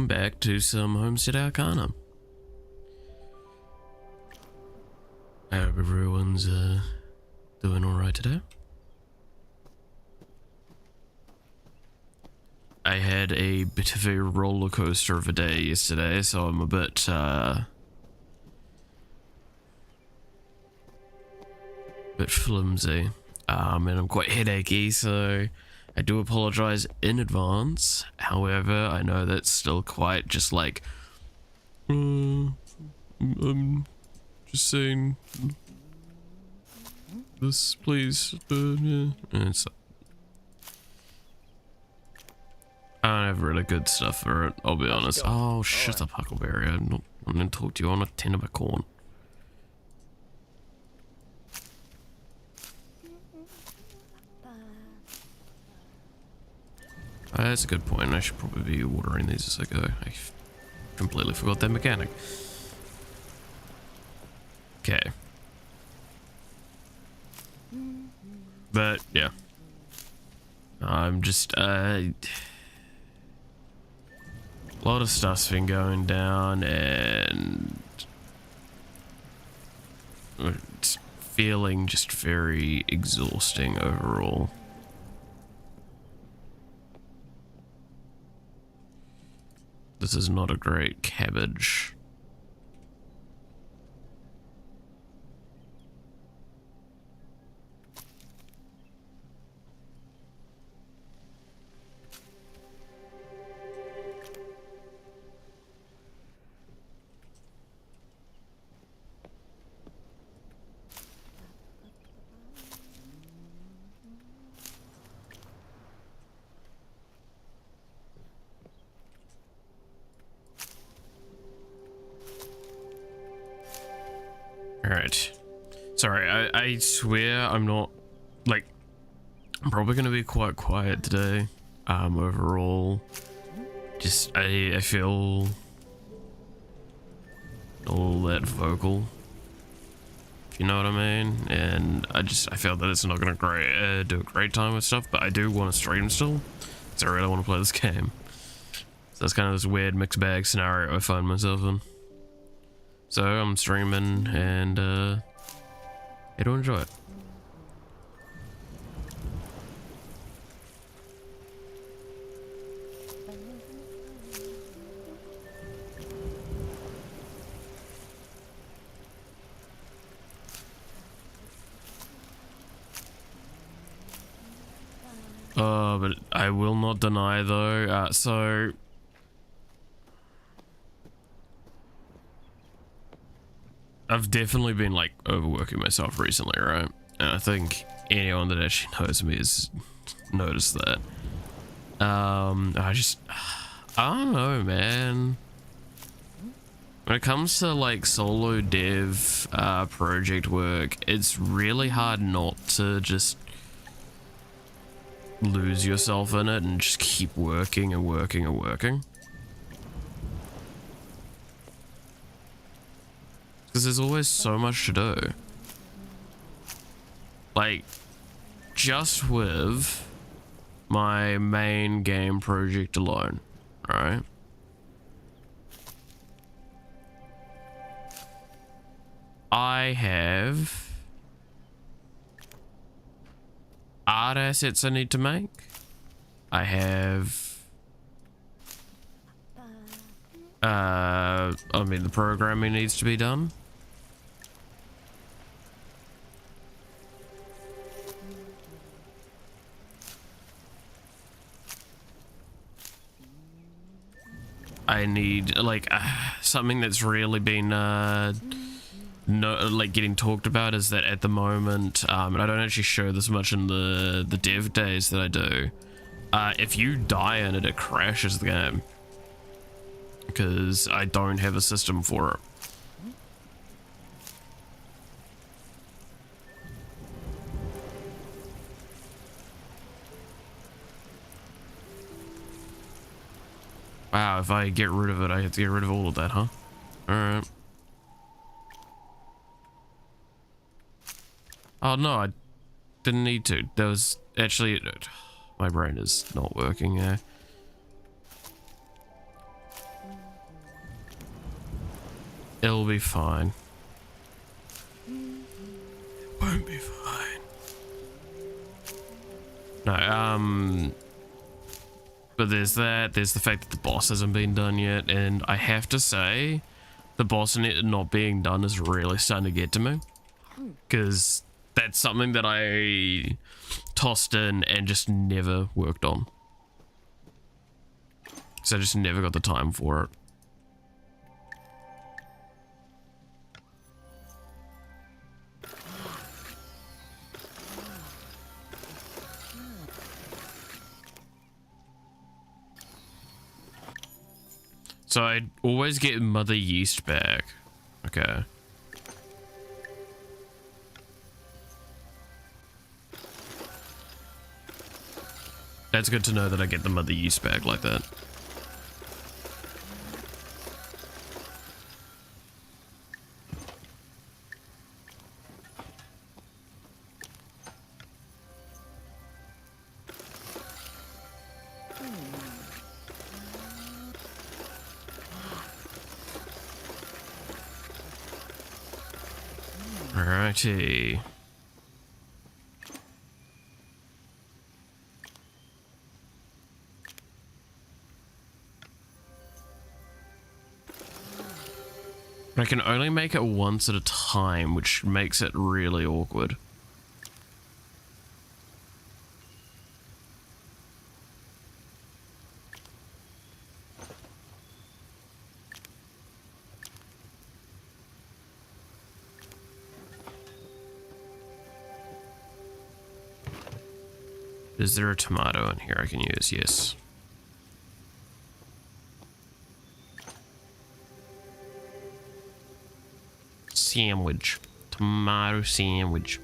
welcome back to some Homestead Arcana. I hope everyone's doing alright today. I had a bit of a roller coaster of a day yesterday, so I'm a bit flimsy, and I'm quite headachy, so I do apologize in advance. However, I know that's still quite just like, I'm just saying this, please. Yeah. It's, I don't have really good stuff for it, I'll be honest. Oh, shut up, Huckleberry. I'm gonna talk to you on a tin of a corn. That's a good point. I should probably be watering these as I go. I completely forgot that mechanic. Okay. But, yeah. I'm just, a lot of stuff's been going down and it's feeling just very exhausting overall. This is not a great cabbage. Alright. Sorry, I swear I'm not, like, I'm probably gonna be quite quiet today, overall. Just, I feel all that vocal, if you know what I mean, and I feel that it's not gonna do a great time with stuff, but I do want to stream still, so I really want to play this game. So it's kind of this weird mixed bag scenario I find myself in. So I'm streaming and here to enjoy it. But I will not deny though, so I've definitely been like overworking myself recently, right? And I think anyone that actually knows me has noticed that. I don't know, man. When it comes to like solo dev project work, it's really hard not to just lose yourself in it and just keep working and working and working. Because there's always so much to do. Like, just with my main game project alone, right? I have art assets I need to make. I have I mean, the programming needs to be done. I need like something that's really been like getting talked about is that at the moment, and I don't actually show this much in the dev days that I do, if you die in it, it crashes the game because I don't have a system for it. Wow, if I get rid of it, I have to get rid of all of that, huh? Alright. Oh, no, I didn't need to. There was actually... My brain is not working, yeah. It'll be fine. It won't be fine. No, but there's that. There's the fact that the boss hasn't been done yet, and I have to say, the boss and it not being done is really starting to get to me, because that's something that I tossed in and just never worked on. So I just never got the time for it. So I'd always get Mother Yeast back. Okay. That's good to know that I get the Mother Yeast back like that. Alrighty. I can only make it once at a time, which makes it really awkward. Is there a tomato in here I can use? Yes. Sandwich. Tomato sandwich.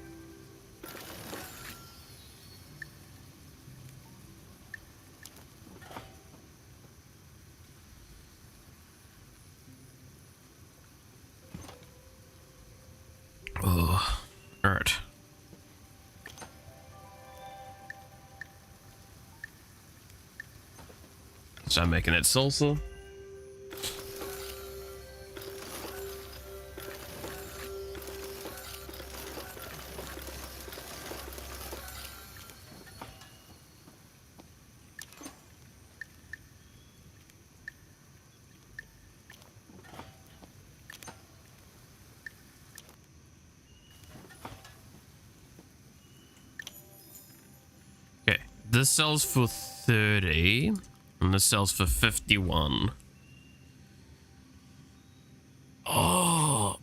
Oh, alright. Start making that salsa. Okay, this sells for 30. And this sells for 51. Oh.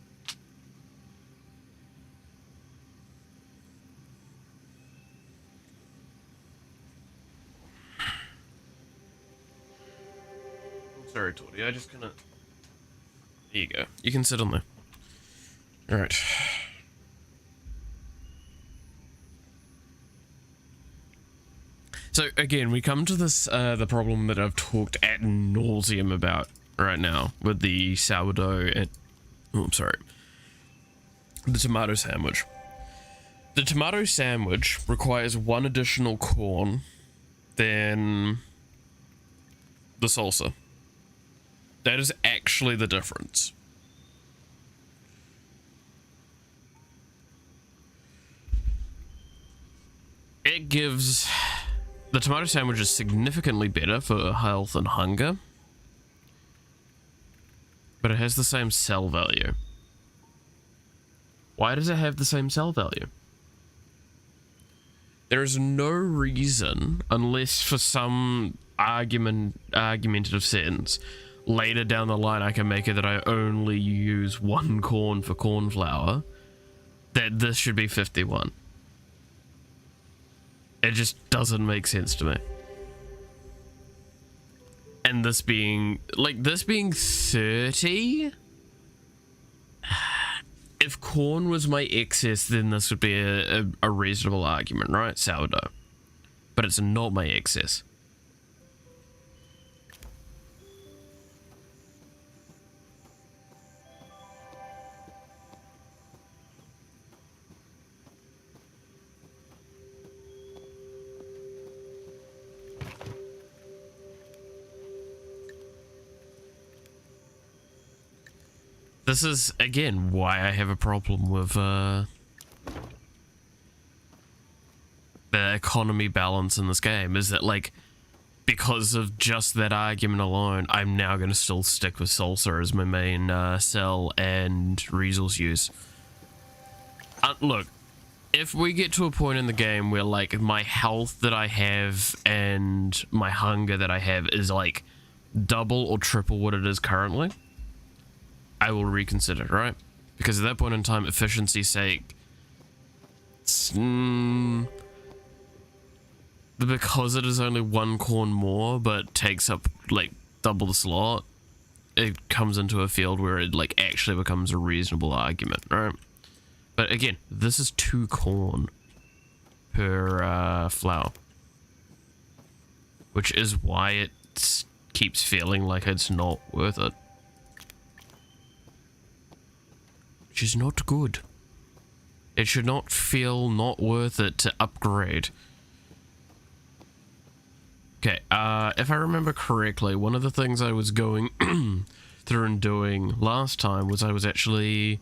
I'm sorry, Torty. I just couldn't. There you go. You can sit on there. All right. So again, we come to this, the problem that I've talked ad nauseum about right now with the sourdough and, oh, I'm sorry, the tomato sandwich. The tomato sandwich requires one additional corn than the salsa. That is actually the difference. It gives... The tomato sandwich is significantly better for health and hunger, but it has the same cell value. Why does it have the same cell value? There is no reason, unless for some argumentative sense, later down the line I can make it that I only use one corn for corn flour, that this should be 51. It just doesn't make sense to me. And this being, like, this being 30? If corn was my excess, then this would be a reasonable argument, right? Sourdough. But it's not my excess. This is, again, why I have a problem with the economy balance in this game, is that, like, because of just that argument alone, I'm now going to still stick with salsa as my main cell and resource use. Look, if we get to a point in the game where, like, my health that I have and my hunger that I have is, like, double or triple what it is currently, I will reconsider, right? Because at that point in time, efficiency's sake, because it is only one corn more, but takes up, like, double the slot, it comes into a field where it, like, actually becomes a reasonable argument, right? But again, this is 2 corn per flower, which is why it keeps feeling like it's not worth it. Which is not good. It should not feel not worth it to upgrade. Okay, if I remember correctly, one of the things I was going through and doing last time was I was actually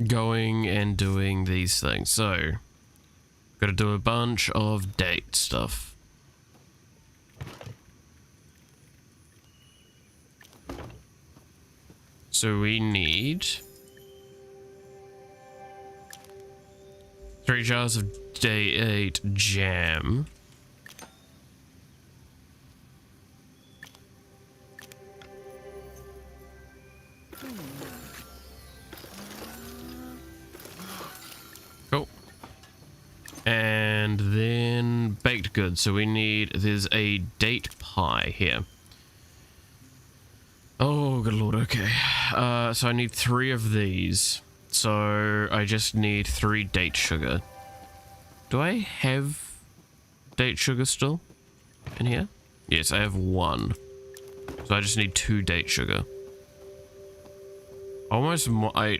going and doing these things. So, gotta do a bunch of date stuff. So we need 3 jars of date jam. Cool. And then baked goods. So we need, there's a date pie here. Oh, good lord, okay. So I need 3 of these. So I just need 3 date sugar. Do I have date sugar still in here? Yes, I have 1. So I just need 2 date sugar. Almost, I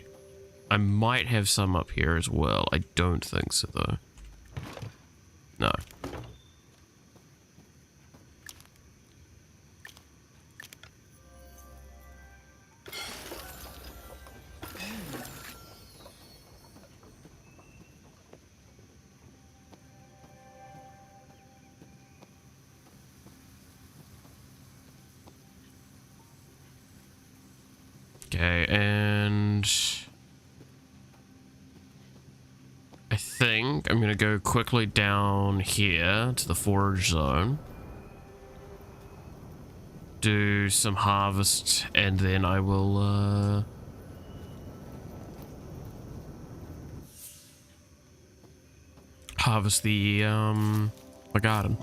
might have some up here as well. I don't think so though. No. Okay, and I think I'm gonna go quickly down here to the forage zone, do some harvest, and then I will harvest the garden.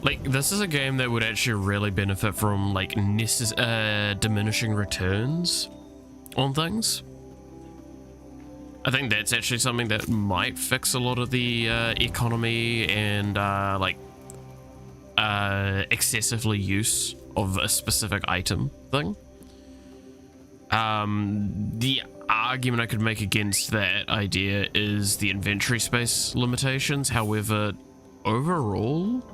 Like, this is a game that would actually really benefit from, like, diminishing returns on things. I think that's actually something that might fix a lot of the economy and, excessively use of a specific item thing. The argument I could make against that idea is the inventory space limitations. However, overall,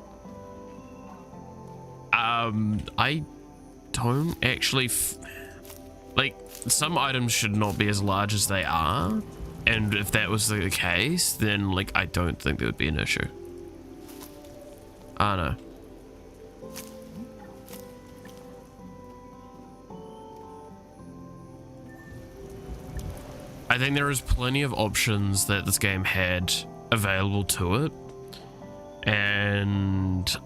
I don't actually like, some items should not be as large as they are, and if that was the case, then, like, I don't think there would be an issue. I don't know. I think there is plenty of options that this game had available to it, and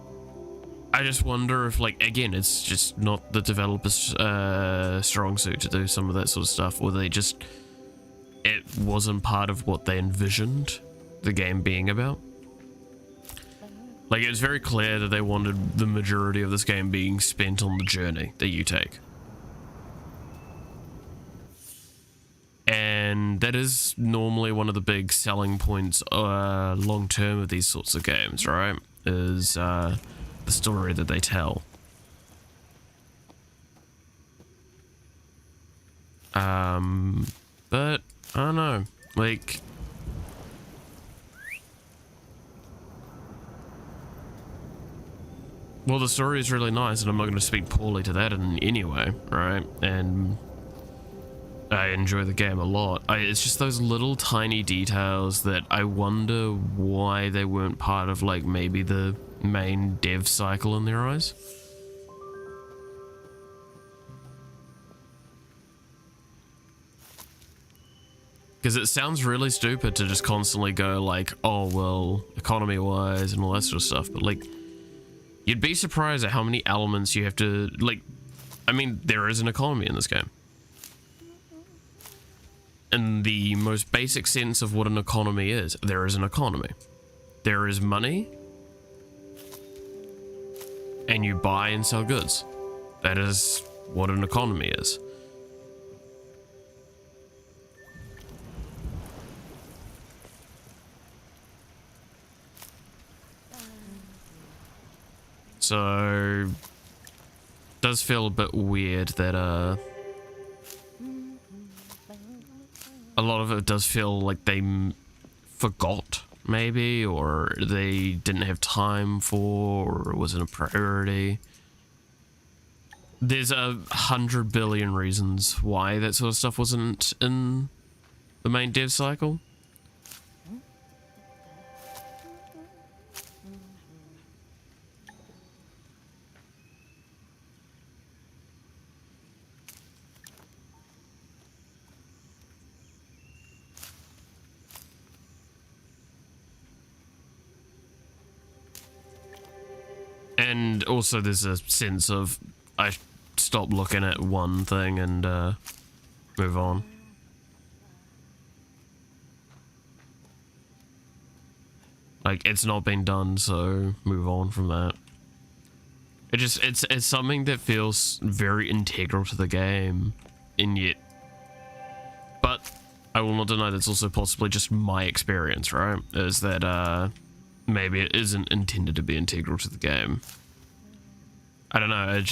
I just wonder if, like, again, it's just not the developer's strong suit to do some of that sort of stuff, or they just, it wasn't part of what they envisioned the game being about. Like, it's very clear that they wanted the majority of this game being spent on the journey that you take. And that is normally one of the big selling points long term of these sorts of games, right? Is the story that they tell. But I don't know, like, well, the story is really nice, and I'm not going to speak poorly to that in any way, right? And I enjoy the game a lot. It's just those little tiny details that I wonder why they weren't part of, like, maybe the main dev cycle in their eyes. Because it sounds really stupid to just constantly go like, oh, well, economy-wise and all that sort of stuff, but, like, you'd be surprised at how many elements you have to, like, I mean, there is an economy in this game. In the most basic sense of what an economy is, there is an economy. There is money, and you buy and sell goods. That is what an economy is. So, does feel a bit weird that a lot of it does feel like they forgot, maybe, or they didn't have time for, or it wasn't a priority. There's 100 billion reasons why that sort of stuff wasn't in the main dev cycle. And also there's a sense of, I stop looking at one thing and move on. Like, it's not been done, so move on from that. It just, it's something that feels very integral to the game, and yet, but I will not deny that's also possibly just my experience, right? Is that maybe it isn't intended to be integral to the game. I don't know,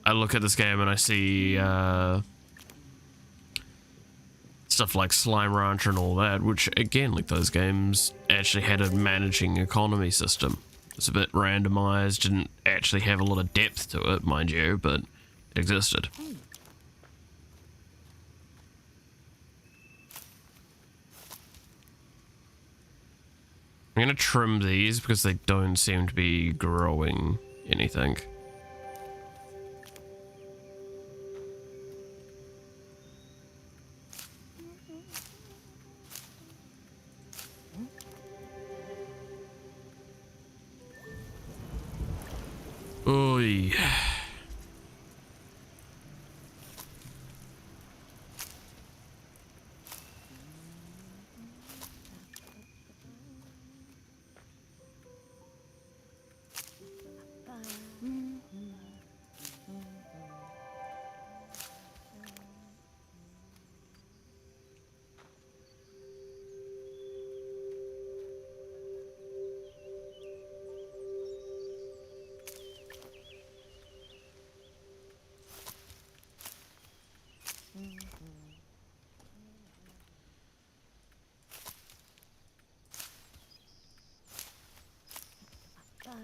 I look at this game and I see stuff like Slime Rancher and all that, which again, like, those games actually had a managing economy system. It's a bit randomized, didn't actually have a lot of depth to it, mind you, but it existed. I'm gonna trim these because they don't seem to be growing anything. Oy.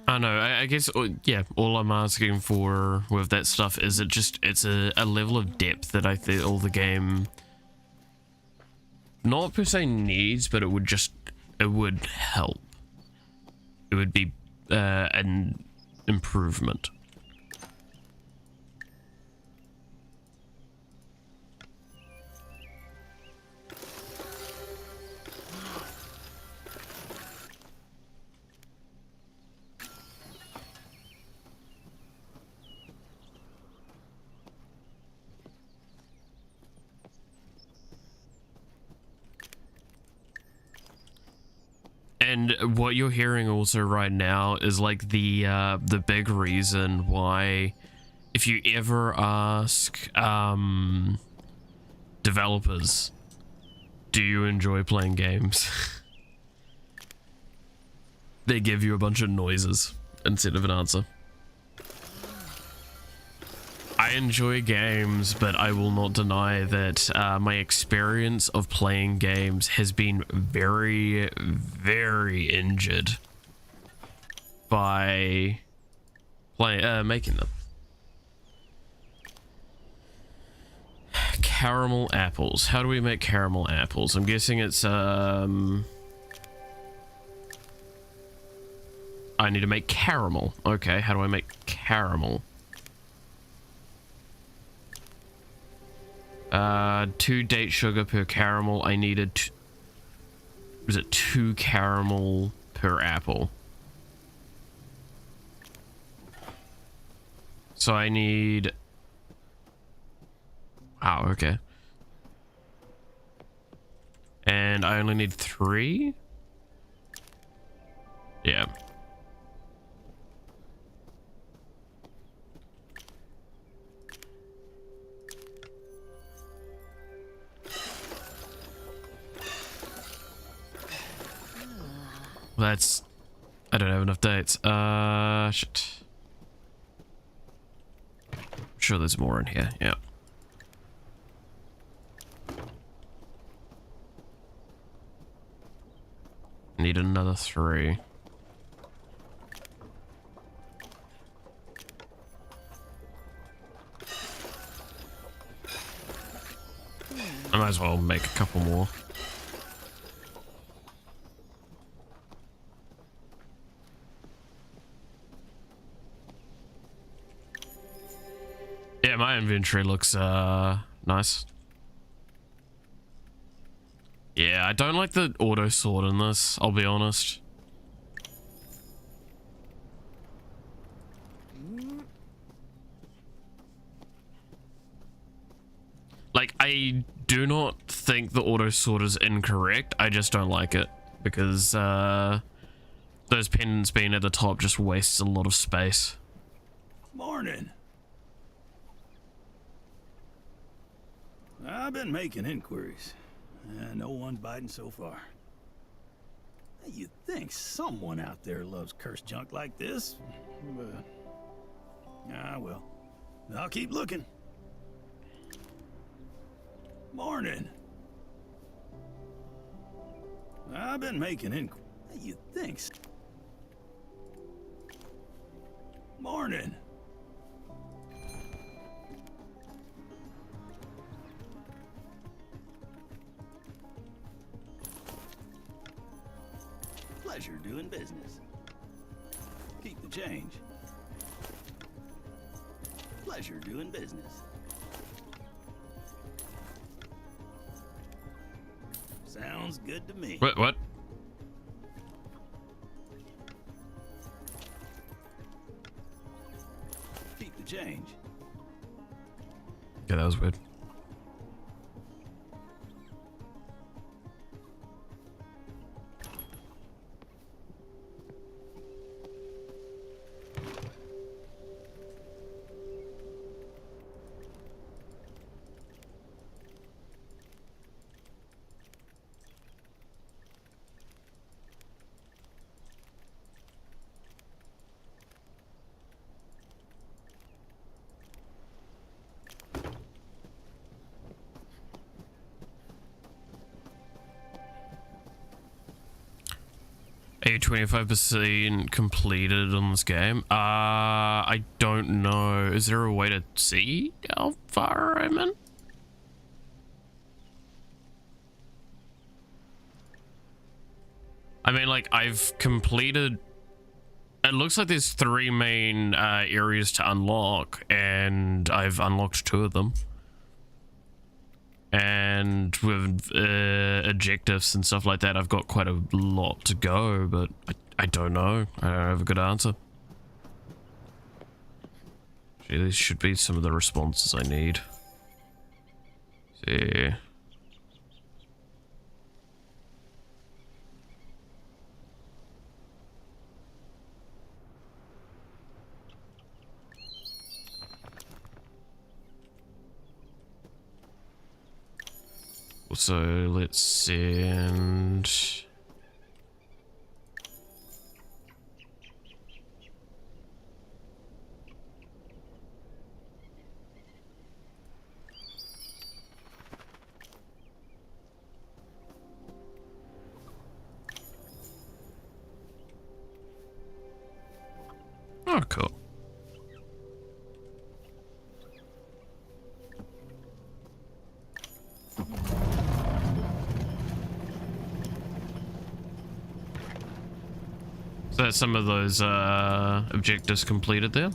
I know, I guess, yeah, all I'm asking for with that stuff is it's a level of depth that I feel the game, not per se needs, but it would help. It would be an improvement. And what you're hearing also right now is like the big reason why, if you ever ask developers, do you enjoy playing games? They give you a bunch of noises instead of an answer. I enjoy games, but I will not deny that my experience of playing games has been very, very injured by making them. Caramel apples. How do we make caramel apples? I'm guessing it's I need to make caramel. Okay, how do I make caramel? 2 date sugar per caramel. I needed was it 2 caramel per apple? So I need... Wow, okay. And I only need 3? Yeah. That's... I don't have enough dates. Shit. I'm sure there's more in here, yeah. Need another 3. I might as well make a couple more. Yeah, my inventory looks nice. Yeah, I don't like the auto sort in this, I'll be honest. Like, I do not think the auto sort is incorrect, I just don't like it. Because those pendants being at the top just wastes a lot of space. Morning. I've been making inquiries. No one's biting so far. You'd think someone out there loves cursed junk like this. Well. I'll keep looking. Morning. I've been making inquiries. You'd think. Morning. Pleasure doing business. Keep the change. Pleasure doing business. Sounds good to me. What? Keep the change. Yeah, that was weird. Are you 25% completed on this game? I don't know. Is there a way to see how far I'm in? I mean, like, I've completed... It looks like there's 3 main areas to unlock, and I've unlocked 2 of them. And with objectives and stuff like that, I've got quite a lot to go, but I don't know. I don't have a good answer. Gee, these should be some of the responses I need. Let's see. So let's send... Oh, cool. So that's some of those objectives completed there.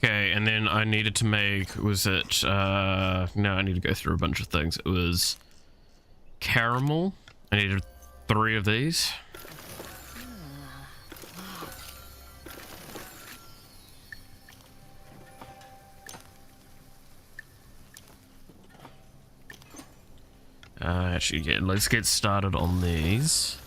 Okay, and then I needed to make, was it, no, I need to go through a bunch of things. It was caramel. I needed 3 of these. Actually, yeah, let's get started on these.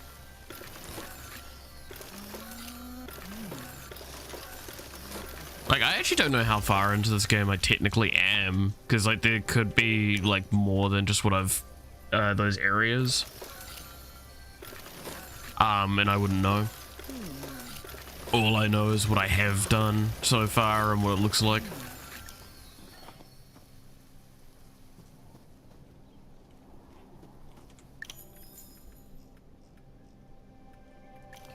Like, I actually don't know how far into this game I technically am, because, like, there could be, like, more than just what I've, those areas. And I wouldn't know. All I know is what I have done so far and what it looks like.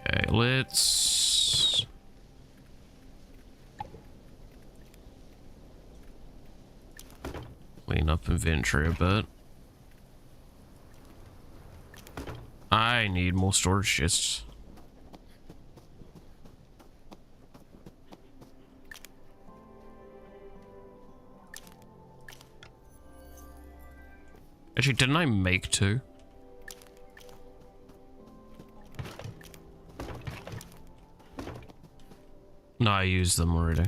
Okay, let's... clean up inventory a bit. I need more storage chests. Actually, didn't I make 2? No, I used them already.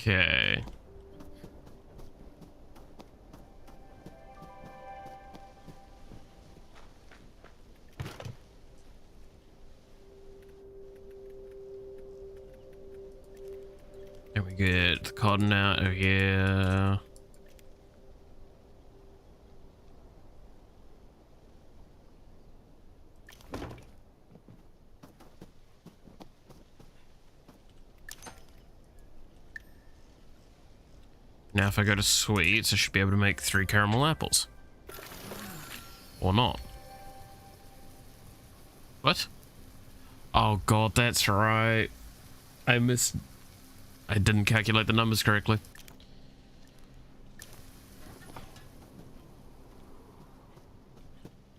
Okay. Then we get the cotton out of here. Now if I go to sweets, I should be able to make 3 caramel apples. Or not. What? Oh god, that's right. I didn't calculate the numbers correctly.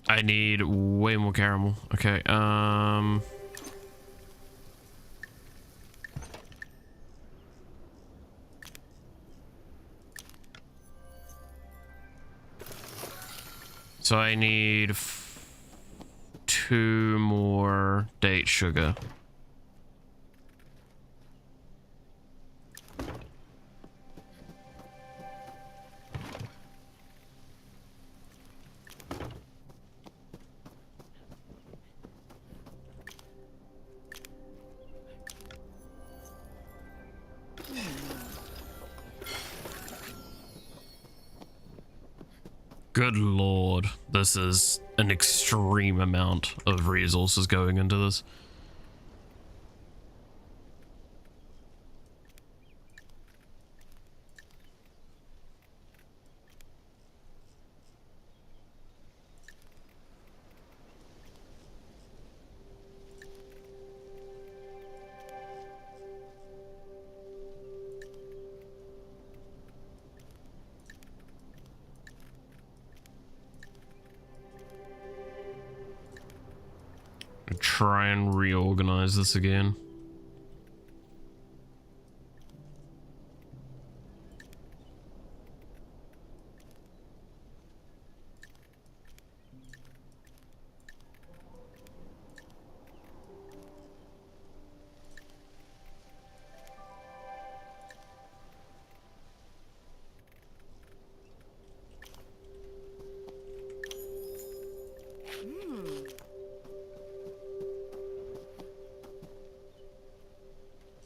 I need way more caramel. Okay, so I need 2 more date sugar. Good lord, this is an extreme amount of resources going into this. try and reorganize this again.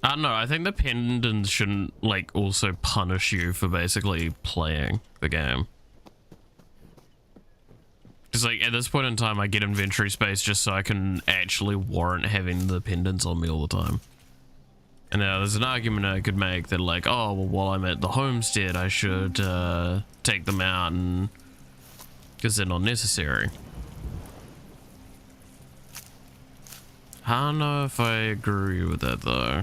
I don't know, I think the pendants shouldn't, like, also punish you for basically playing the game. Because, like, at this point in time, I get inventory space just so I can actually warrant having the pendants on me all the time. And now there's an argument I could make that, like, oh, well, while I'm at the homestead, I should take them out and... because they're not necessary. I don't know if I agree with that, though.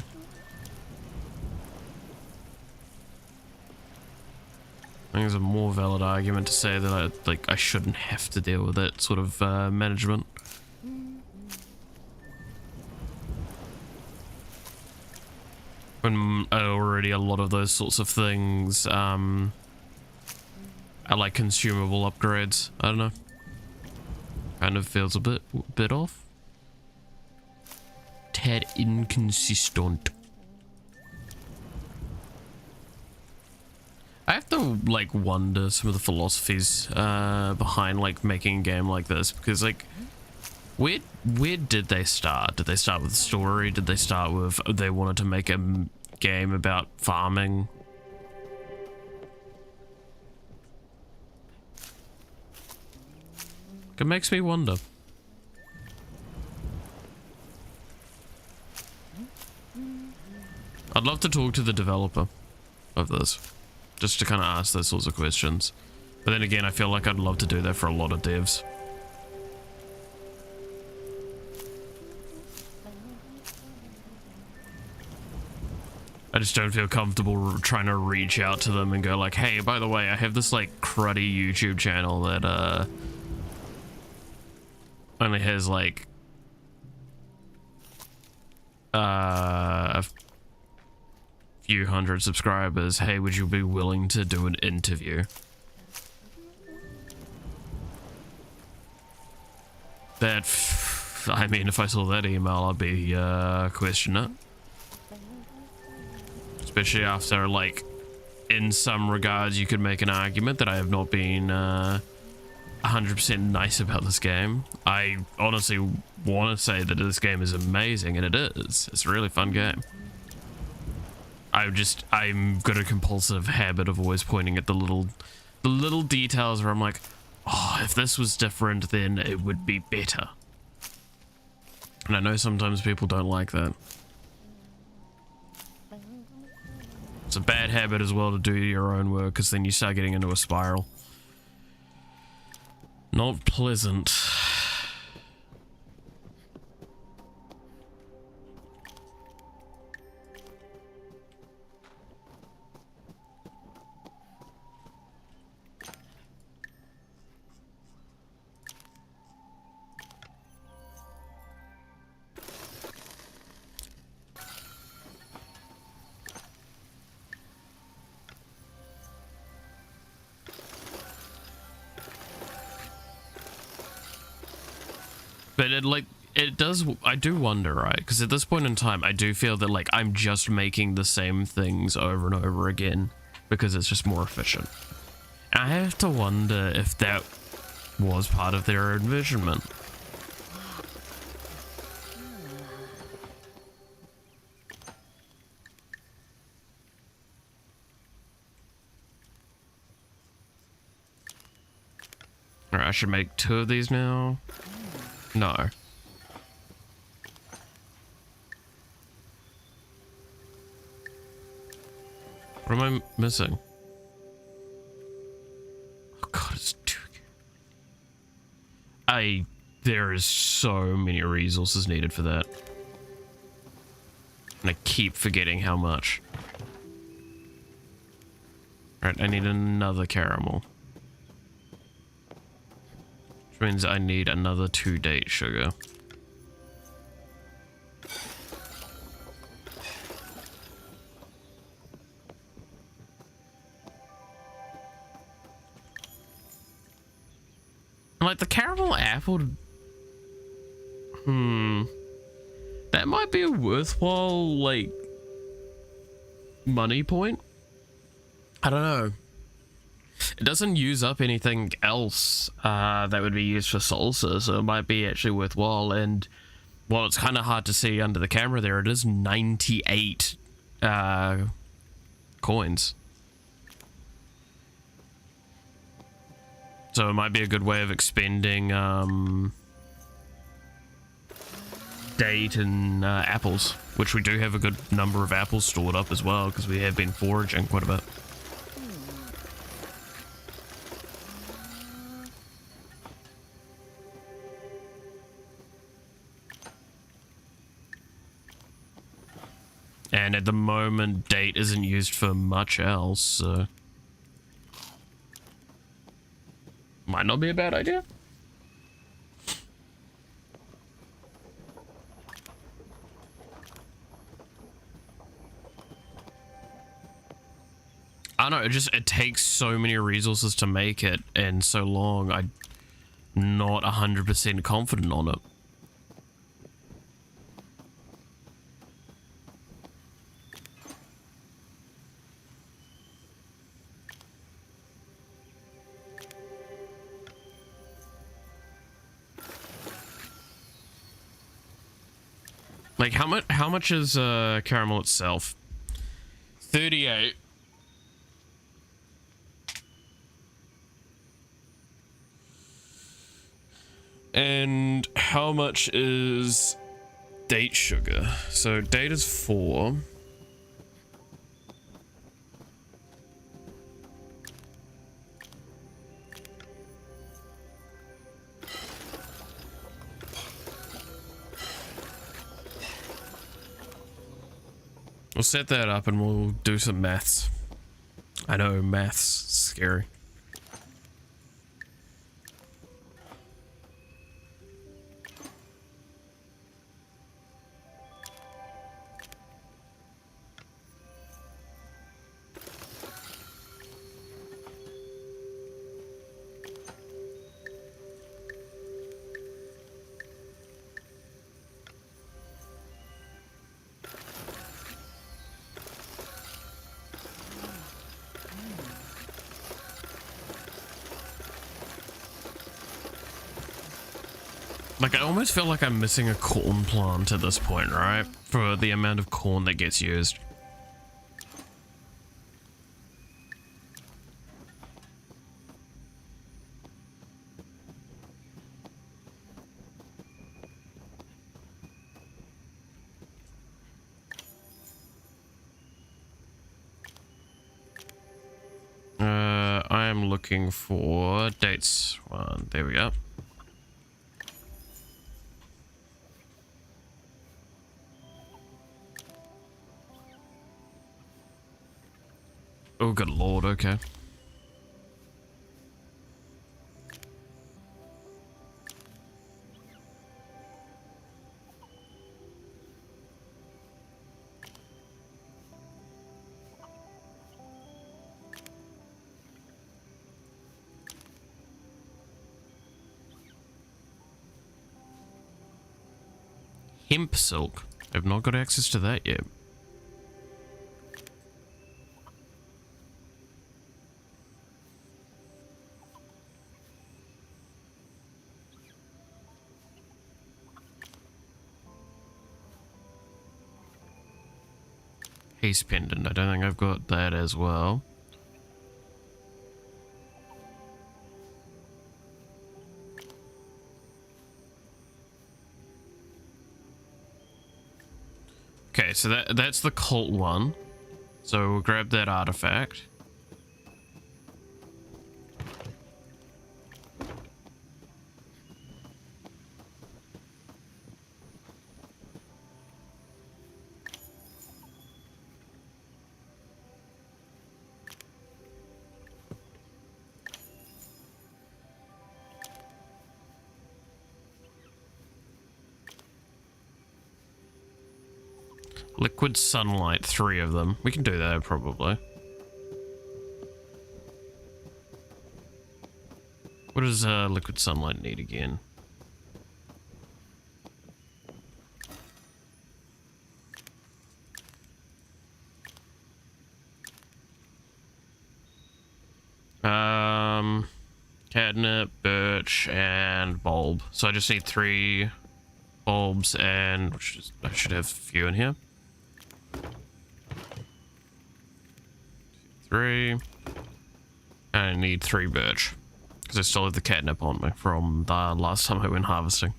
I think there's a more valid argument to say that I shouldn't have to deal with that sort of management. When already a lot of those sorts of things are like consumable upgrades. I don't know. Kind of feels a bit off. Tad inconsistent. I have to like wonder some of the philosophies behind like making a game like this, because like where did they start? Did they start with a story? Did they start with they wanted to make a game about farming? It makes me wonder. I'd love to talk to the developer of this, just to kind of ask those sorts of questions. But then again, I feel like I'd love to do that for a lot of devs. I just don't feel comfortable trying to reach out to them and go like, hey, by the way, I have this like cruddy YouTube channel that only has like a few hundred subscribers. Hey, would you be willing to do an interview? That, I mean, if I saw that email, I'd be questioning it. Especially after, like, in some regards, you could make an argument that I have not been 100% nice about this game. I honestly want to say that this game is amazing, and it is. It's a really fun game. I'm got a compulsive habit of always pointing at the little details where I'm like, oh, if this was different, then it would be better. And I know sometimes people don't like that. It's a bad habit as well to do your own work, because then you start getting into a spiral. Not pleasant. But it does, I do wonder, right? Because at this point in time, I do feel that like I'm just making the same things over and over again because it's just more efficient. And I have to wonder if that was part of their envisionment. Alright, I should make 2 of these now. No. What am I missing? Oh god, it's too... There is so many resources needed for that. And I keep forgetting how much. Alright, I need another caramel. Which means I need another 2 date sugar. Like the caramel apple. That might be a worthwhile, like, money point. I don't know. It doesn't use up anything else that would be used for salsa, so it might be actually worthwhile. And well, it's kind of hard to see under the camera there. It is 98 coins. So it might be a good way of expending date and apples, which we do have a good number of apples stored up as well, because we have been foraging quite a bit. And at the moment, date isn't used for much else, so might not be a bad idea. I don't know, it takes so many resources to make it, and so long, I'm not 100% confident on it. Like, how much is caramel itself? 38. And how much is date sugar? So date is 4. We'll set that up and we'll do some maths. I know, maths is scary. Like, I almost feel like I'm missing a corn plant at this point, right? For the amount of corn that gets used. I am looking for dates. One, there we go. Oh, good lord, okay. Hemp silk. I've not got access to that yet. Haze pendant. I don't think I've got that as well. Okay, so that's the cult one. So we'll grab that artifact. Liquid sunlight, 3 of them. We can do that probably. What does liquid sunlight need again? Catnip, birch, and bulb. So I just need 3 bulbs, and I should have a few in here. 3. And I need 3 birch. Because I still have the catnip on me from the last time I went harvesting.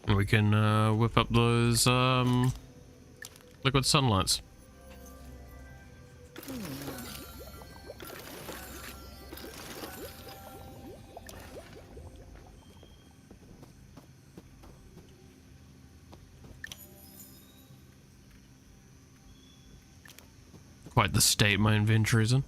And we can whip up those liquid sunlights. Quite the state my inventory is in.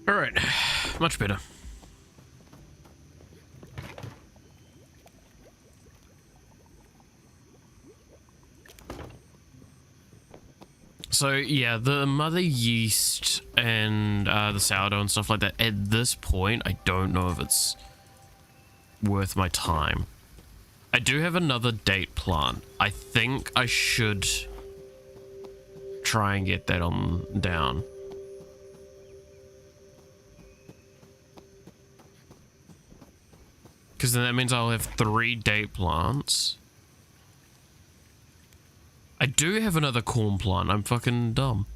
Alright, much better. So yeah, the mother yeast and the sourdough and stuff like that, at this point, I don't know if it's worth my time. I do have another date plant. I think I should try and get that on down. Because then that means I'll have 3 date plants. I do have another corn plant. I'm fucking dumb.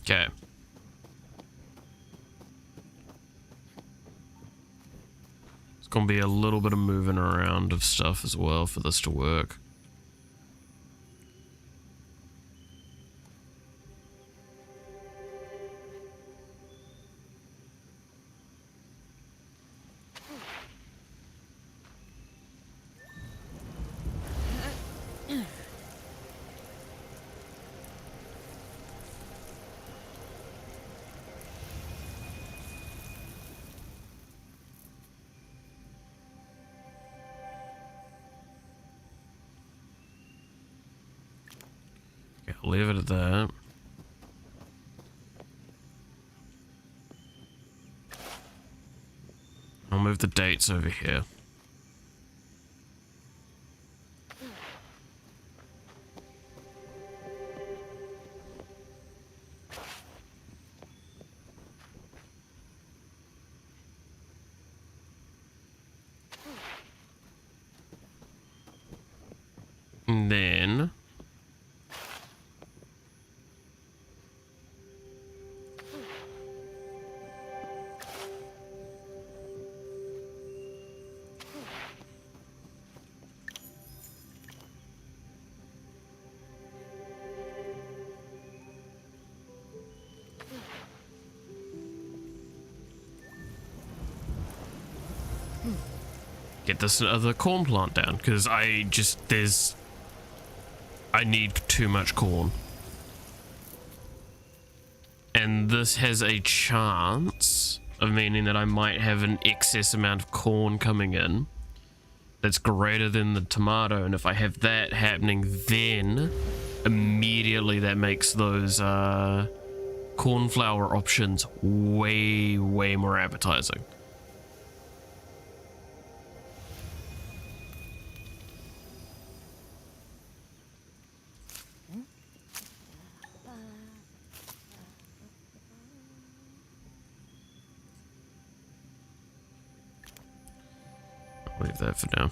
Okay. It's gonna be a little bit of moving around of stuff as well for this to work. I'll leave it at that. I'll move the dates over here. And then get this other corn plant down, because I need too much corn. And this has a chance of meaning that I might have an excess amount of corn coming in that's greater than the tomato, and if I have that happening, then immediately that makes those cornflower options way more appetizing. Leave that for now.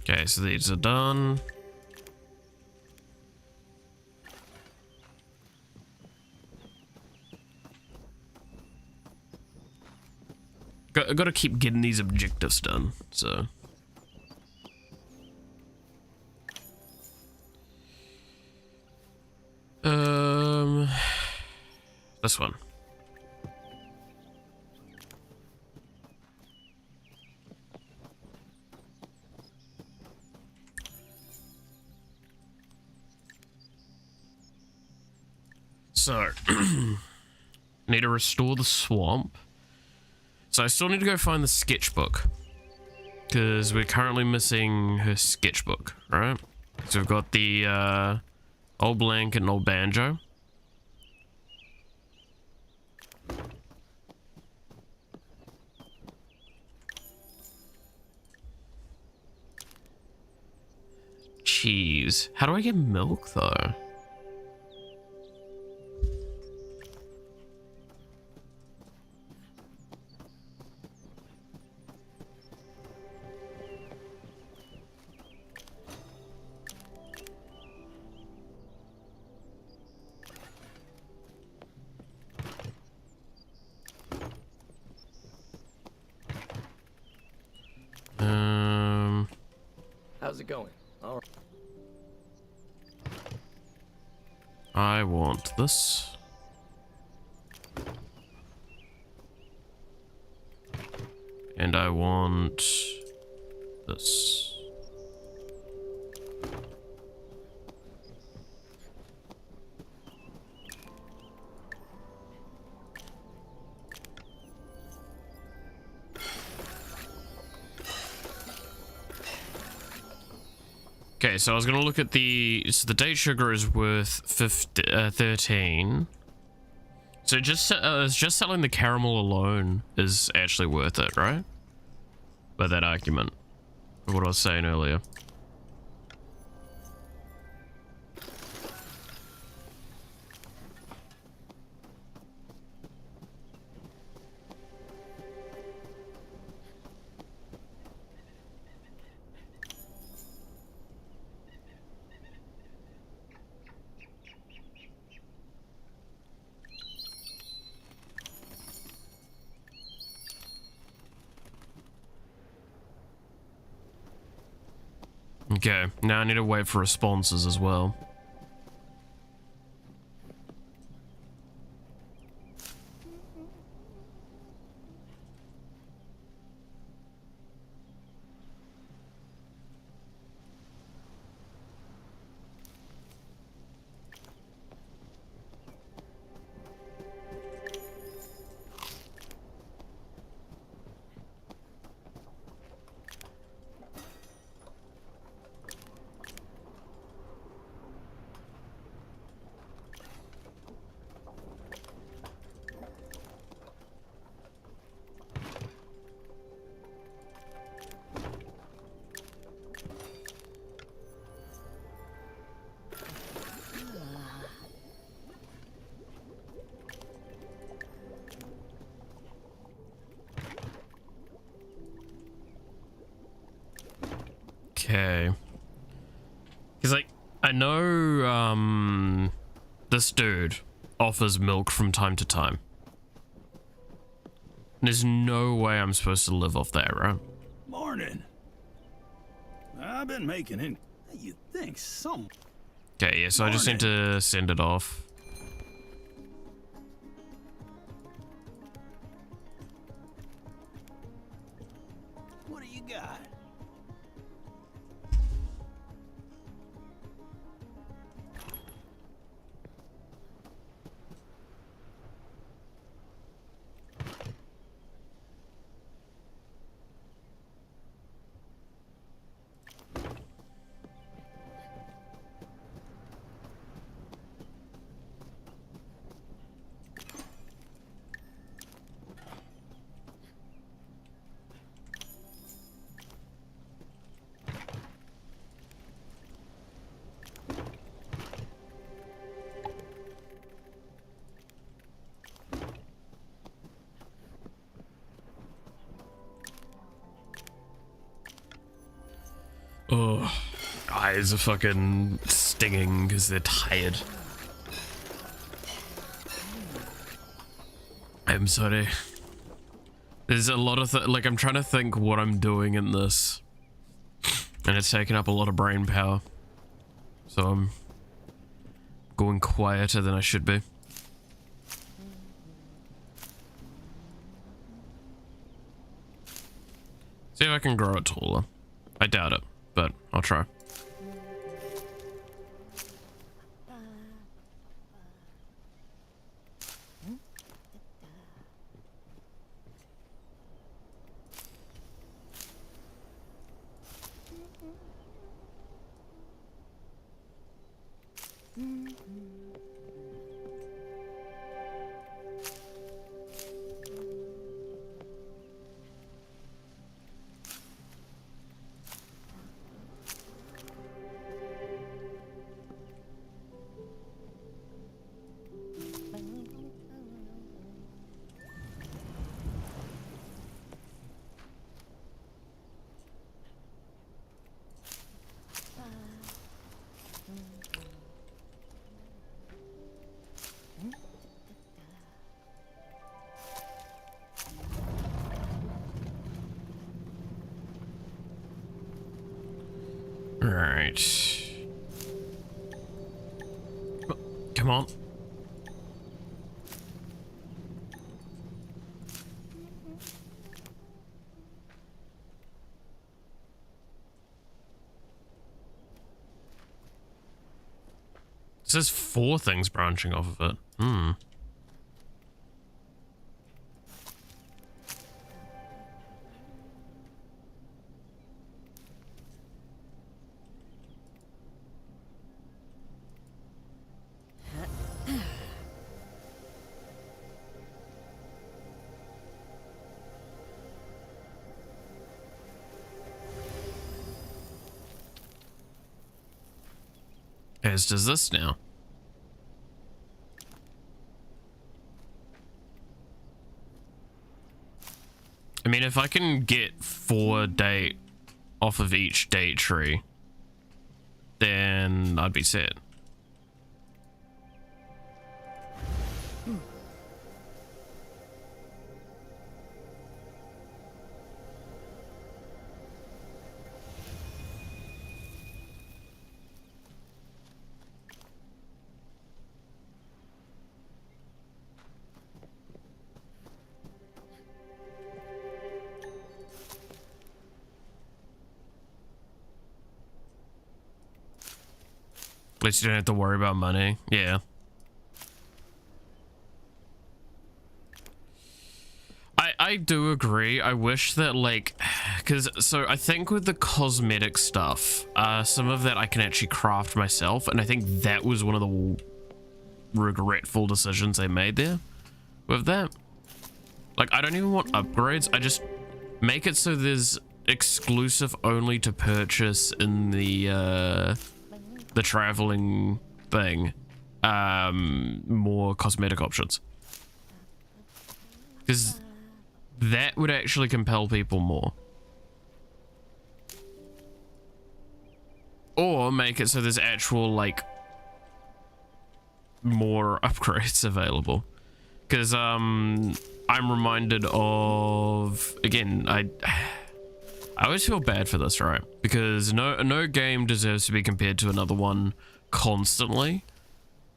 Okay, so these are done. Got to keep getting these objectives done, so. This one. So, need to restore the swamp. So I still need to go find the sketchbook. Because we're currently missing her sketchbook, right? So we've got the old blanket and old banjo. Cheese. How do I get milk though? How's it going? All right. I want this. And I want this. Okay, so I was gonna look at so the date sugar is worth 13. So it's just selling the caramel alone is actually worth it, right? By that argument of what I was saying earlier. Okay, now I need to wait for responses as well. Okay. Because, like, I know, this dude offers milk from time to time. There's no way I'm supposed to live off that, right? Morning. I've been making it. You think some... Okay, yeah, so I just need to send it off. What do you got? Oh, eyes are fucking stinging because they're tired. I'm sorry. There's a lot of like I'm trying to think what I'm doing in this, and it's taking up a lot of brain power. So I'm going quieter than I should be. See if I can grow it taller. I doubt it, but I'll try. Right. Come on. It says 4 things branching off of it. Hmm. As does this now. I mean, if I can get 4 date off of each date tree, then I'd be set. At least you don't have to worry about money. Yeah. I do agree. I wish that, like, because so I think with the cosmetic stuff, some of that I can actually craft myself, and I think that was one of the regretful decisions they made there with that. Like, I don't even want upgrades. I just make it so there's exclusive only to purchase in the traveling thing, more cosmetic options, because that would actually compel people more. Or make it so there's actual, like, more upgrades available. Because I'm reminded of, again, I always feel bad for this, right? Because no game deserves to be compared to another one constantly,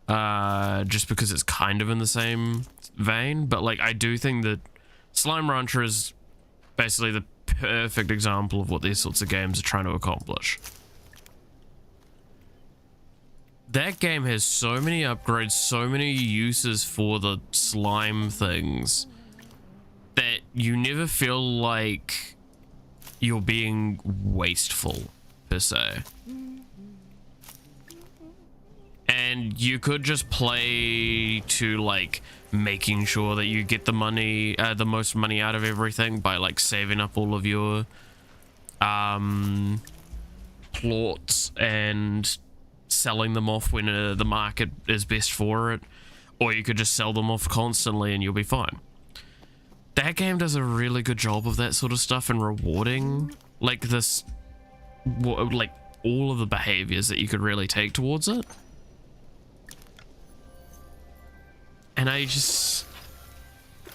just because it's kind of in the same vein. But, like, I do think that Slime Rancher is basically the perfect example of what these sorts of games are trying to accomplish. That game has so many upgrades, so many uses for the slime things, that you never feel like you're being wasteful, per se. And you could just play to, like, making sure that you get the money, the most money out of everything by, like, saving up all of your plots and selling them off when the market is best for it. Or you could just sell them off constantly and you'll be fine. That game does a really good job of that sort of stuff and rewarding, like, this like all of the behaviors that you could really take towards it. And I just,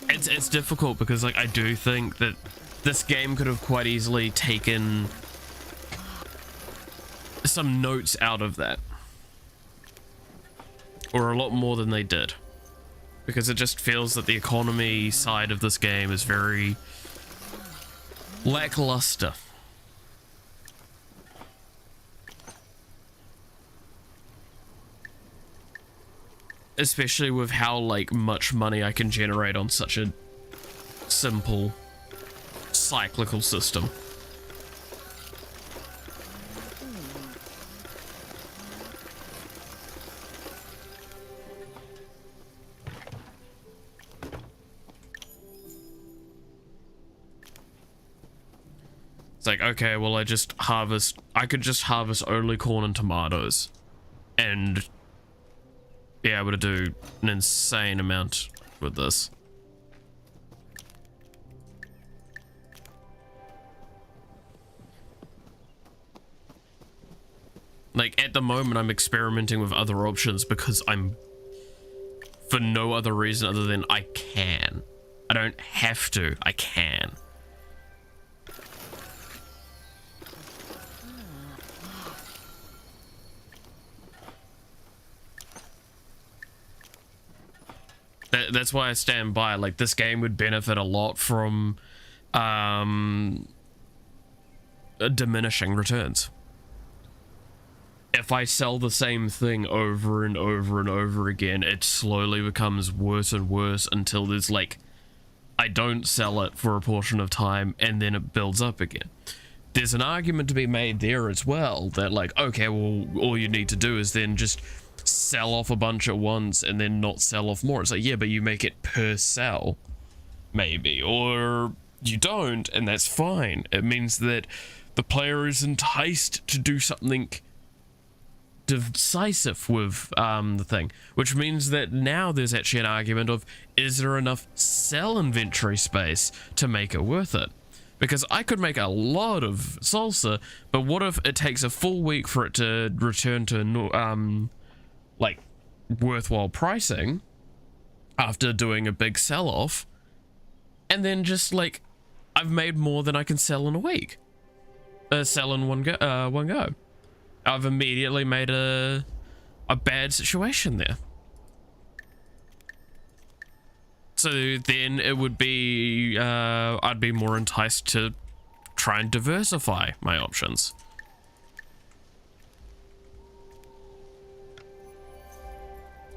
it's difficult because like I do think that this game could have quite easily taken some notes out of that, or a lot more than they did, because it just feels that the economy side of this game is very lackluster. Especially with how like much money I can generate on such a simple cyclical system. It's like, okay, well, I could just harvest only corn and tomatoes and be able to do an insane amount with this. Like, at the moment, I'm experimenting with other options because for no other reason other than I can. I don't have to, I can. That's why I stand by, like, this game would benefit a lot from diminishing returns. If I sell the same thing over and over and over again, it slowly becomes worse and worse until there's like, I don't sell it for a portion of time and then it builds up again. There's an argument to be made there as well that like, okay, well, all you need to do is then just sell off a bunch at once and then not sell off more. It's like, yeah, but you make it per sell, maybe, or you don't, and that's fine. It means that the player is enticed to do something decisive with the thing, which means that now there's actually an argument of, is there enough sell inventory space to make it worth it? Because I could make a lot of salsa, but what if it takes a full week for it to return to like worthwhile pricing after doing a big sell-off, and then just like I've made more than I can sell in a week, sell in one go. I've immediately made a bad situation there. So then it would be I'd be more enticed to try and diversify my options.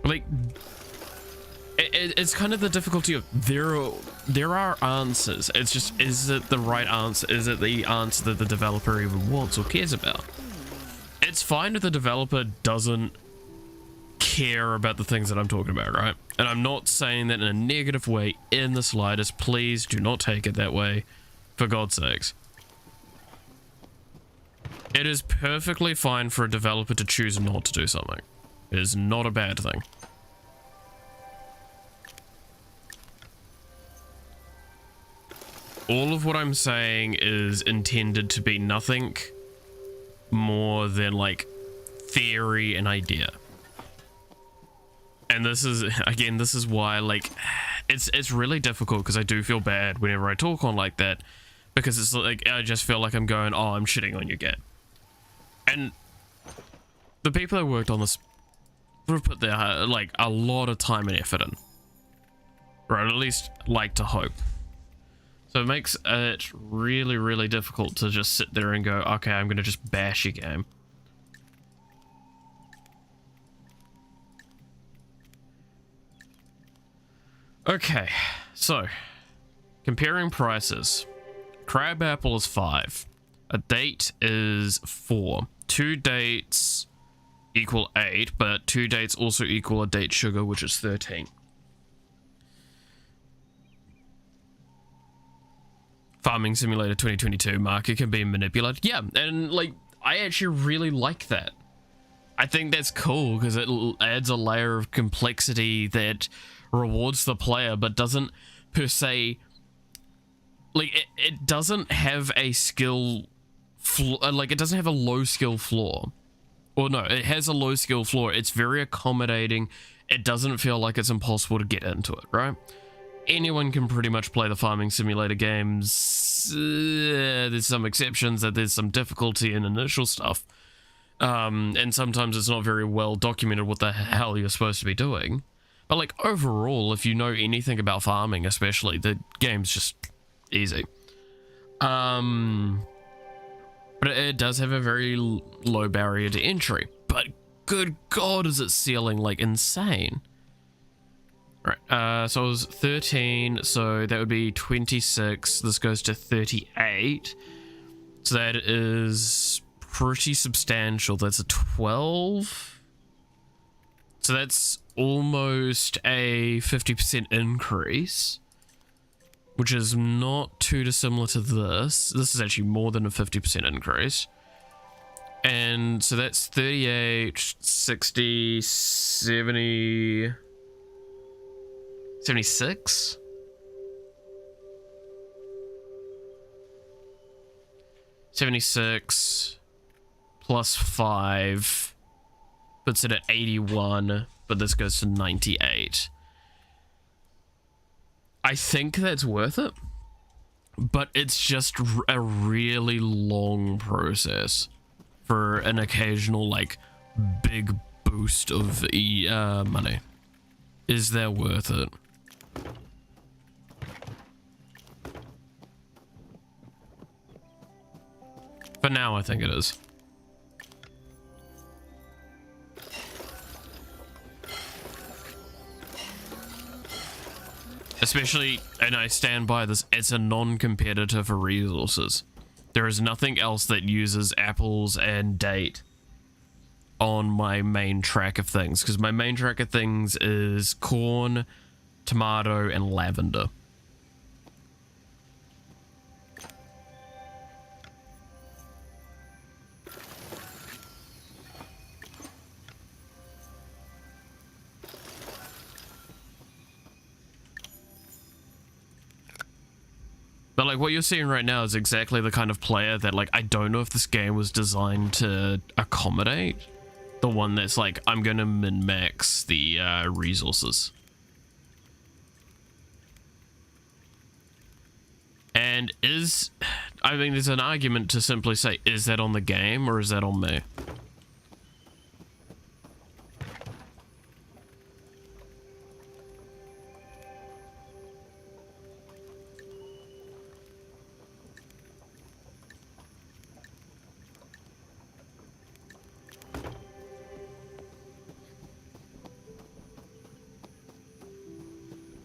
Like, it's kind of the difficulty of there are answers. It's just, is it the right answer? Is it the answer that the developer even wants or cares about? It's fine if the developer doesn't care about the things that I'm talking about, right? And I'm not saying that in a negative way in the slightest. Please do not take it that way, for God's sakes. It is perfectly fine for a developer to choose not to do something. It is not a bad thing. All of what I'm saying is intended to be nothing more than like theory and idea. And this is, again, this is why like it's really difficult, because I do feel bad whenever I talk on like that, because it's like I just feel like I'm going, oh, I'm shitting on your game. And the people that worked on this would have put their like a lot of time and effort in, right? At least like to hope. So it makes it really, really difficult to just sit there and go, okay, I'm going to just bash your game. Okay, so comparing prices. Crabapple is 5. A date is 4. 2 dates equal 8, but 2 dates also equal a date sugar, which is 13. Farming Simulator 2022 market can be manipulated. Yeah, and like I actually really like that. I think that's cool because it adds a layer of complexity that rewards the player, but doesn't per se, like it doesn't have a skill like it doesn't have a low skill floor. Or no, it has a low skill floor. It's very accommodating. It doesn't feel like it's impossible to get into it, right? Anyone can pretty much play the farming simulator games. There's some exceptions, that there's some difficulty in initial stuff. And sometimes it's not very well documented what the hell you're supposed to be doing. But like overall, if you know anything about farming especially, the game's just easy. But it does have a very low barrier to entry. But good God, is it scaling like insane. Right, so it was 13, so that would be 26. This goes to 38. So that is pretty substantial. That's a 12. So that's almost a 50% increase, which is not too dissimilar to this. This is actually more than a 50% increase. And so that's 38, 60, 70, 76? $76 plus 5 puts it at 81, but this goes to 98. I think that's worth it, but it's just a really long process for an occasional like big boost of money. Is that worth it? For now, I think it is. Especially, and I stand by this, it's a non-competitor for resources. There is nothing else that uses apples and date on my main track of things, because my main track of things is corn, tomato, and lavender. But like what you're seeing right now is exactly the kind of player that like I don't know if this game was designed to accommodate. The one that's like, I'm gonna min-max the resources. And I mean, there's an argument to simply say, is that on the game or is that on me?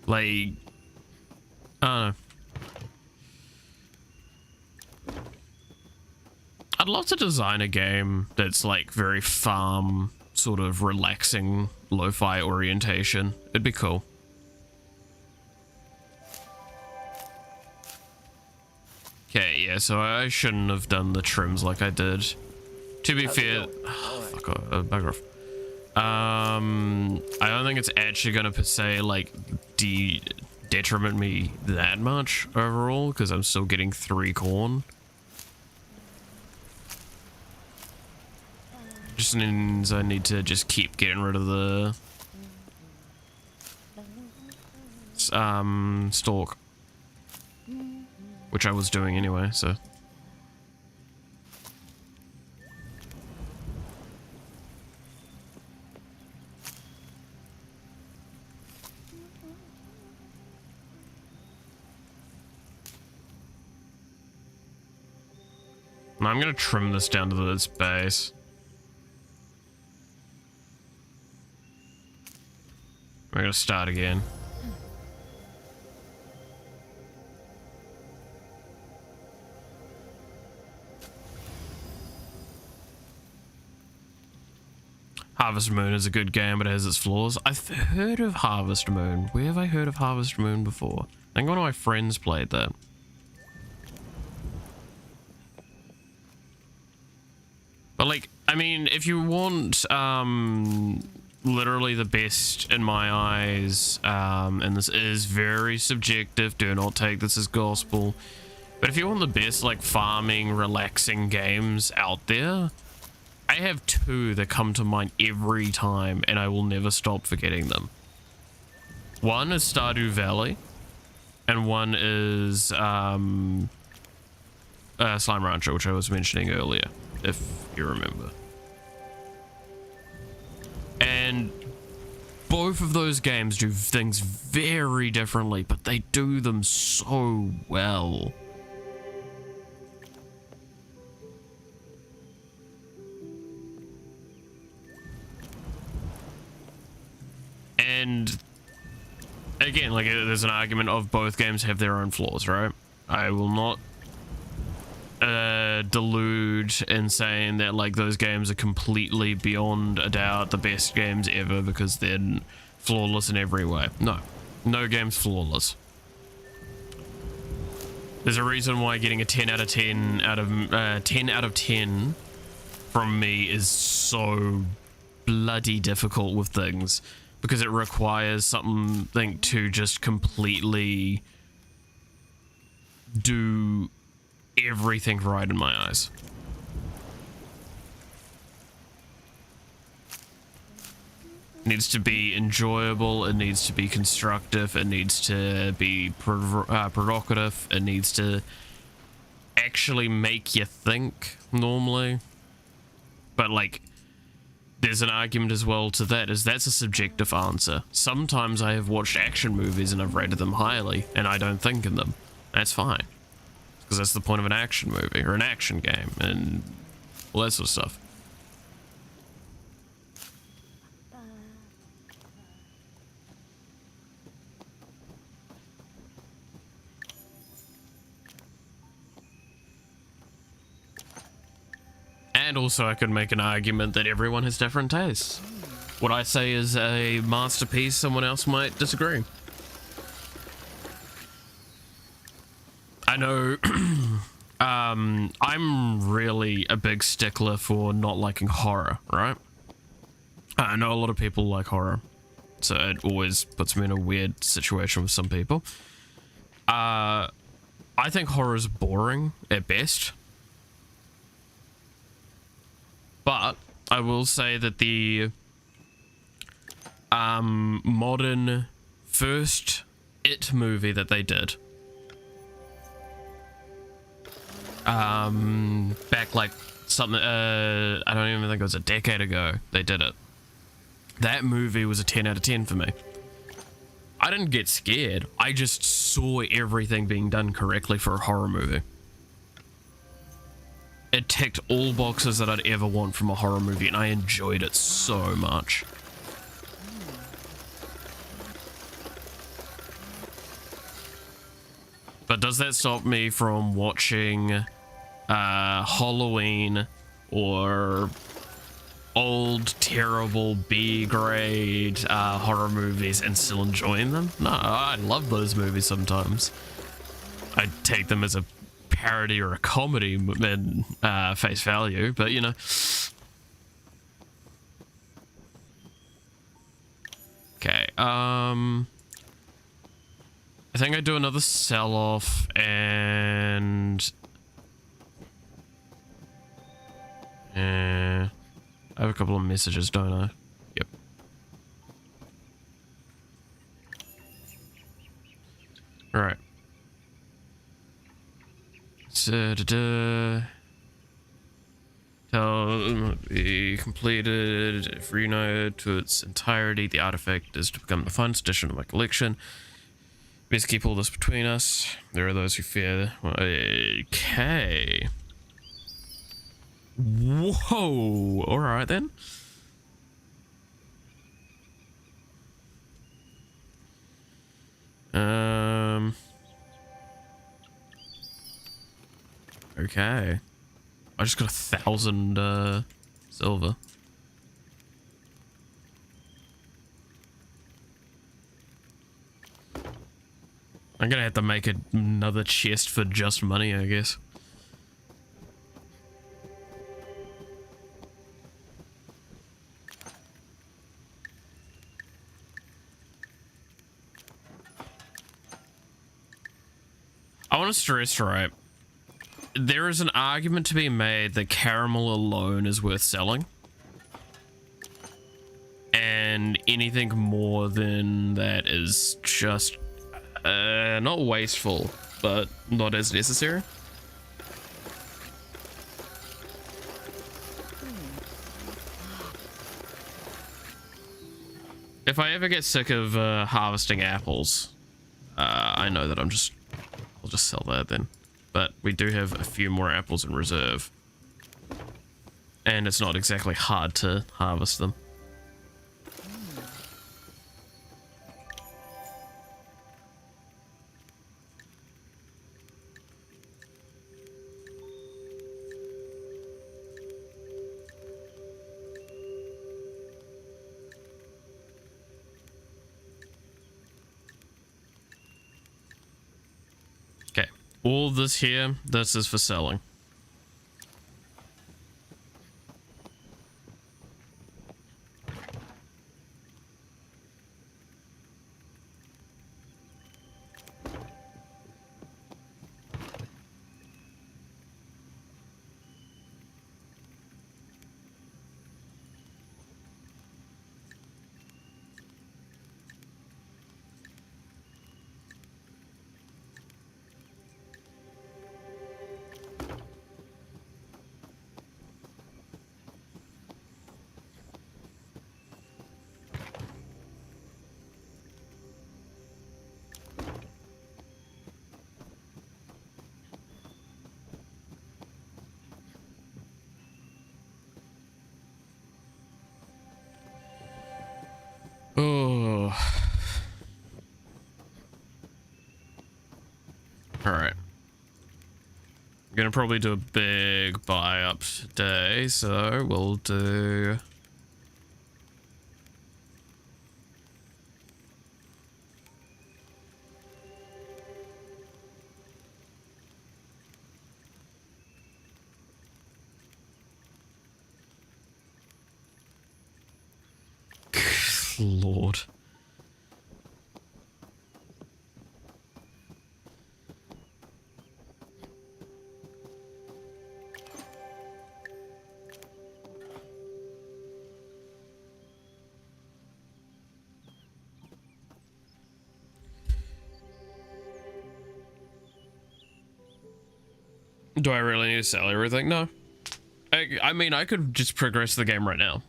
Like, I don't know. I'd love to design a game that's like very farm, sort of relaxing, lo-fi orientation. It'd be cool. Okay, yeah, so I shouldn't have done the trims like I did. To be fair, fuck off, bugger off. I don't think it's actually gonna per se like detriment me that much overall, because I'm still getting 3 corn. Just means I need to just keep getting rid of the stalk, which I was doing anyway, so. I'm gonna trim this down to its base. We're gonna start again. Harvest Moon is a good game, but it has its flaws. I've heard of Harvest Moon. Where have I heard of Harvest Moon before? I think one of my friends played that. But like, I mean, if you want literally the best in my eyes, and this is very subjective, do not take this as gospel. But if you want the best, like, farming, relaxing games out there, I have two that come to mind every time, and I will never stop forgetting them. One is Stardew Valley, and one is Slime Rancher, which I was mentioning earlier, if you remember. And both of those games do things very differently, but they do them so well. And again, like, there's an argument of both games have their own flaws, right? I will not delude in saying that, like, those games are completely beyond a doubt the best games ever because they're flawless in every way. No game's flawless. There's a reason why getting a 10 out of 10 out of 10 out of 10 from me is so bloody difficult with things, because it requires something to just completely do everything right in my eyes. It needs to be enjoyable, it needs to be constructive, it needs to be provocative, it needs to actually make you think normally. But, like, there's an argument as well to that, is that's a subjective answer. Sometimes I have watched action movies and I've rated them highly and I don't think in them. That's fine, because that's the point of an action movie or an action game and all that sort of stuff. And also I could make an argument that everyone has different tastes. What I say is a masterpiece, someone else might disagree. I know I'm really a big stickler for not liking horror, right? I know a lot of people like horror, so it always puts me in a weird situation with some people. I think horror is boring at best. But I will say that the modern first It movie that they did, back like something, I don't even think it was a decade ago they did it. That movie was a 10 out of 10 for me. I didn't get scared, I just saw everything being done correctly for a horror movie. It ticked all boxes that I'd ever want from a horror movie, and I enjoyed it so much. But does that stop me from watching Halloween or old, terrible B-grade horror movies and still enjoying them? No, I love those movies sometimes. I take them as a parody or a comedy in face value, but you know. Okay, I think I do another sell-off and I have a couple of messages, don't I? Yep. All right. Tell be completed. If reunited to its entirety, the artifact is to become the finest addition of my collection. Best keep all this between us. There are those who fear. Okay. Whoa. All right then. Okay. I just got 1,000 silver. I'm gonna have to make another chest for just money, I guess. I want to stress, right? there is an argument to be made that caramel alone is worth selling. And anything more than that is just not wasteful, but not as necessary. If I ever get sick of harvesting apples, I know that I'll just sell that then. But we do have a few more apples in reserve. And it's not exactly hard to harvest them. All this here, this is for selling. Oh. Alright. I'm gonna probably do a big buy up today, so we'll do... Lord. Do I really need to sell everything? No. I mean, I could just progress the game right now.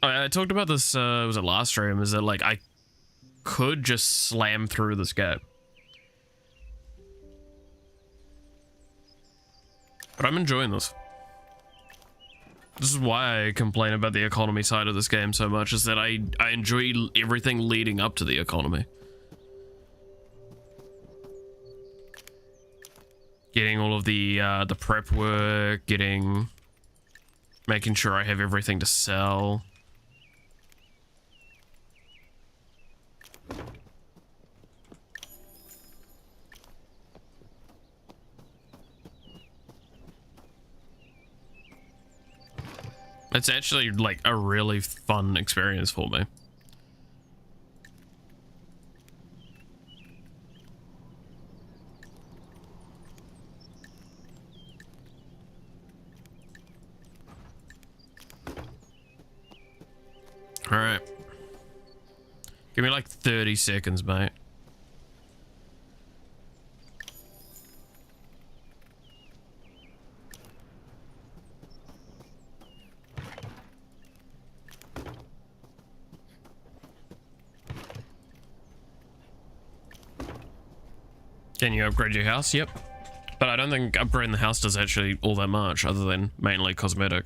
I talked about this, was it last stream? Is that like I could just slam through this game. But I'm enjoying this. This is why I complain about the economy side of this game so much, is that I enjoy everything leading up to the economy. Getting all of the prep work, making sure I have everything to sell. It's actually like a really fun experience for me. All right. Give me like 30 seconds, mate. Can you upgrade your house? Yep. But I don't think upgrading the house does actually all that much, other than mainly cosmetic.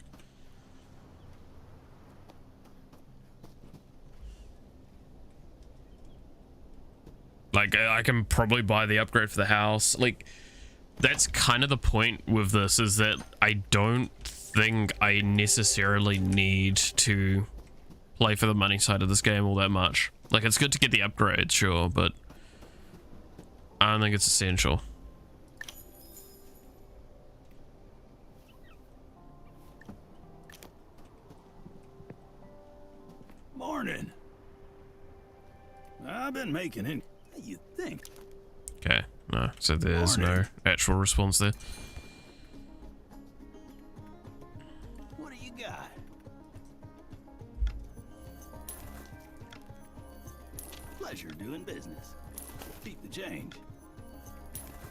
Like, I can probably buy the upgrade for the house. Like, that's kind of the point with this, is that I don't think I necessarily need to play for the money side of this game all that much. Like, it's good to get the upgrade, sure, but I don't think it's essential. Morning. I've been making it. You think? Okay, no. So there's no actual response there. What do you got? Pleasure doing business. Keep the change.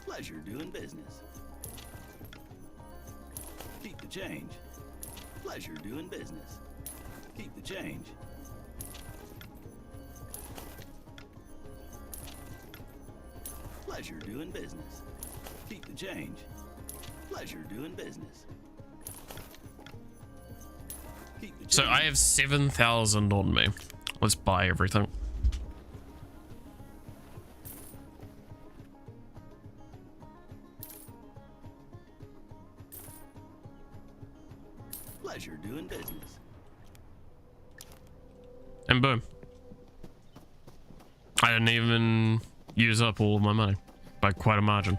Pleasure doing business. Keep the change. Pleasure doing business. Keep the change. Pleasure doing business. Keep the change. Pleasure doing business. Keep the change. So I have 7,000 on me. Let's buy everything. Pleasure doing business. And boom. I didn't even use up all of my money by quite a margin.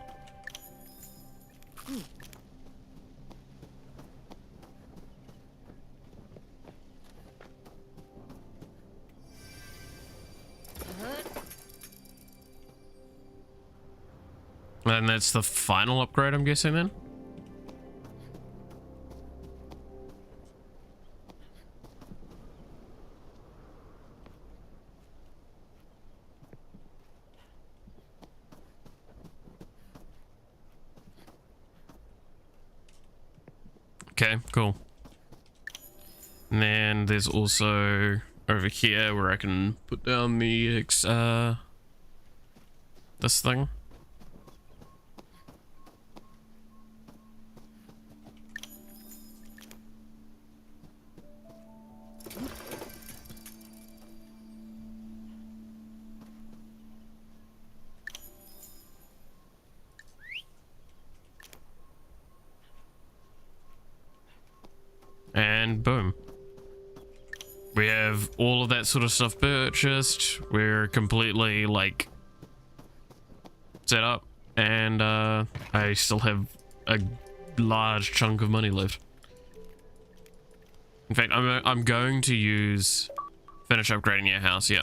And that's the final upgrade, I'm guessing then? Okay, cool. And then there's also over here where I can put down the this thing. And boom. We have all of that sort of stuff purchased. We're completely like set up, and I still have a large chunk of money left. In fact, I'm going to finish upgrading your house. Yeah,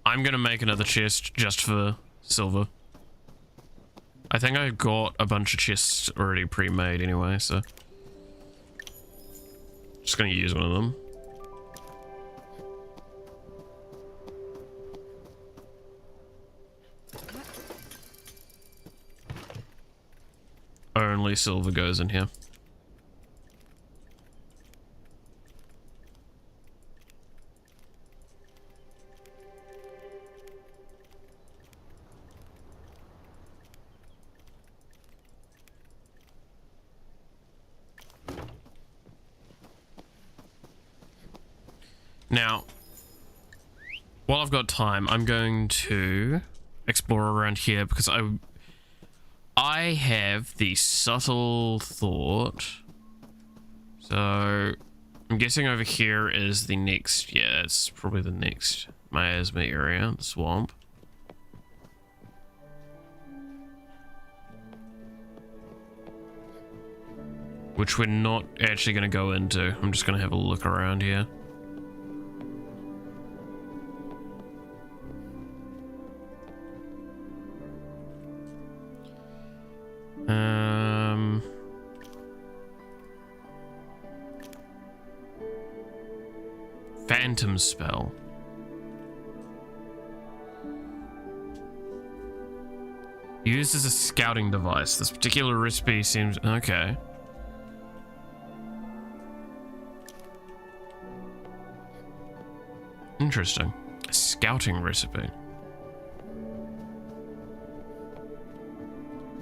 I'm gonna make another chest just for silver. I think I got a bunch of chests already pre-made anyway, so just gonna use one of them. Only silver goes in here. Now, while I've got time, I'm going to explore around here because I have the subtle thought. So I'm guessing over here is the next, yeah, it's probably the next miasma area, the swamp. Which we're not actually going to go into. I'm just going to have a look around here. Phantom spell. Used as a scouting device. This particular recipe seems okay. Interesting. A scouting recipe.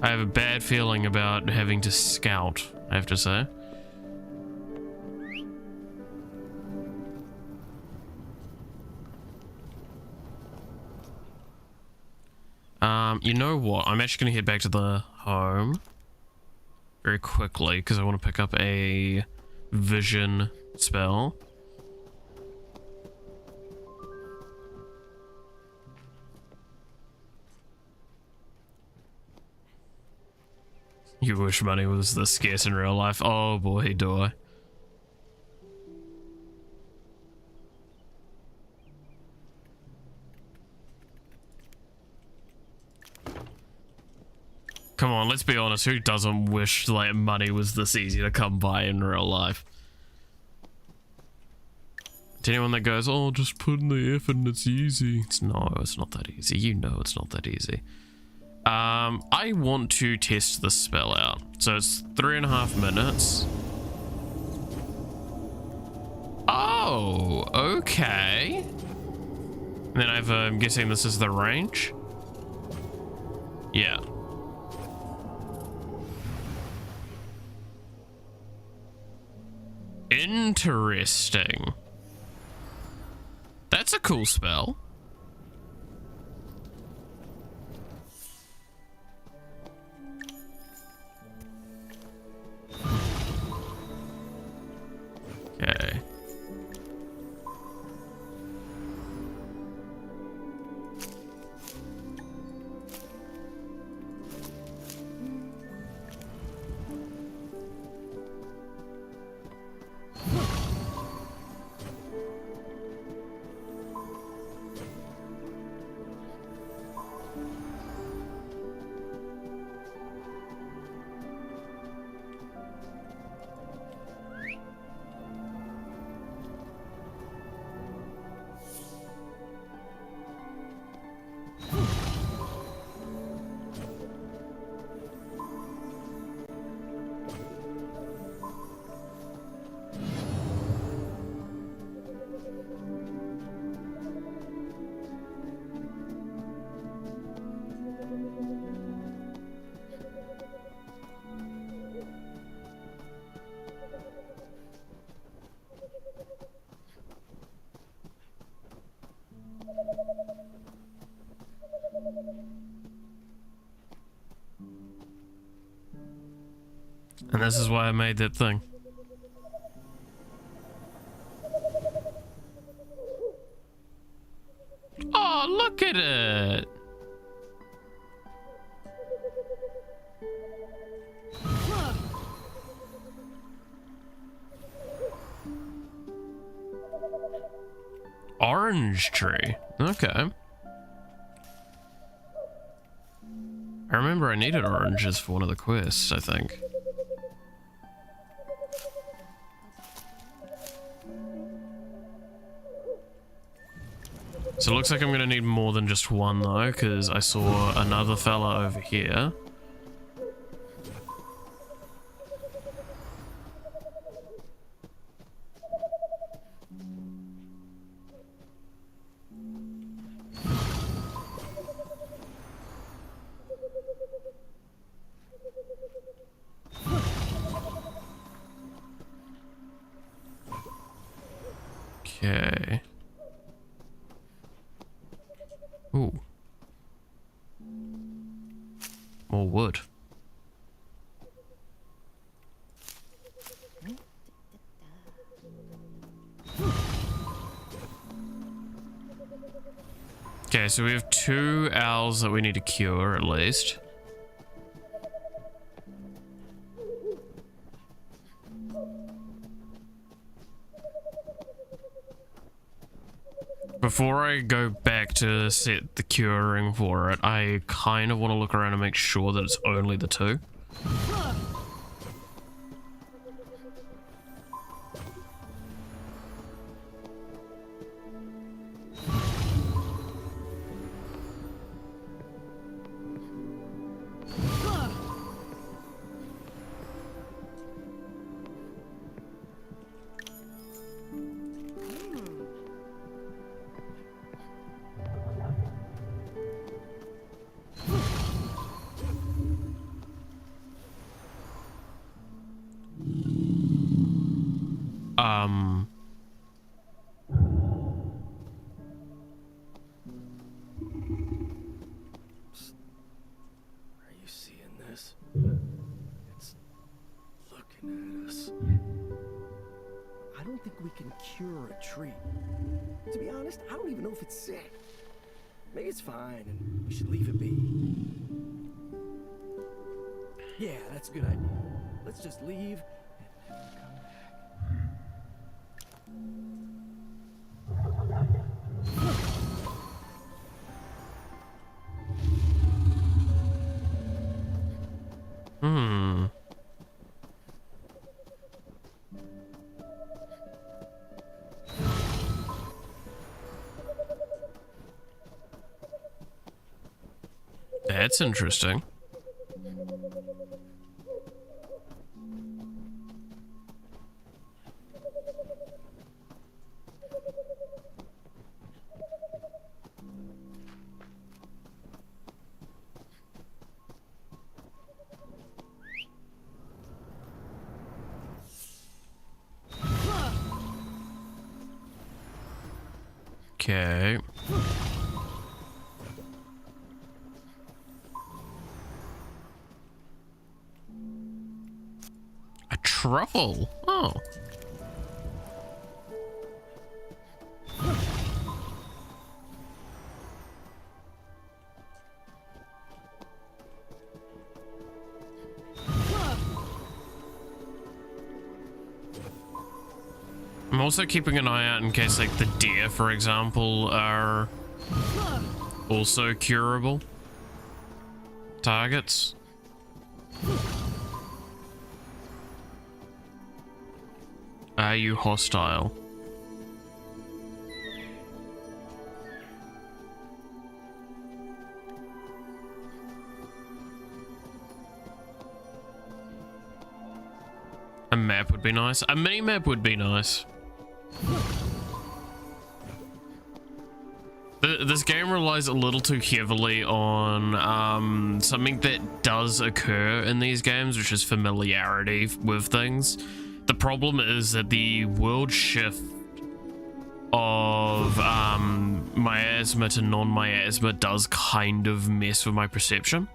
I have a bad feeling about having to scout, I have to say. You know what? I'm actually going to head back to the home very quickly because I want to pick up a vision spell. You wish money was this scarce in real life. Oh boy, do I. Come on, let's be honest. Who doesn't wish like money was this easy to come by in real life? To anyone that goes, oh, just put in the effort and it's easy. It's not that easy. You know it's not that easy. I want to test this spell out. So it's 3.5 minutes. Oh, okay. And then I'm guessing this is the range? Yeah. Interesting. That's a cool spell. Okay. And this is why I made that thing. Oh, look at it. Orange tree. Okay. I remember I needed oranges for one of the quests, I think. So it looks like I'm gonna need more than just one though, because I saw another fella over here. Okay. Ooh. More wood. Okay, so we have 2 owls that we need to cure at least. Before I go back to set the curing for it, I kind of want to look around and make sure that it's only the 2. Are you seeing this? It's looking at us. I don't think we can cure a tree. To be honest, I don't even know if it's sick. Maybe it's fine and we should leave it be. Yeah, that's a good idea. Let's just leave and never come back. That's interesting. Okay. A truffle. Oh. I'm also keeping an eye out in case, like, the deer, for example, are also curable targets. Are you hostile? A map would be nice. A mini map would be nice. This game relies a little too heavily on something that does occur in these games, which is familiarity with things. The problem is that the world shift of miasma to non-miasma does kind of mess with my perception.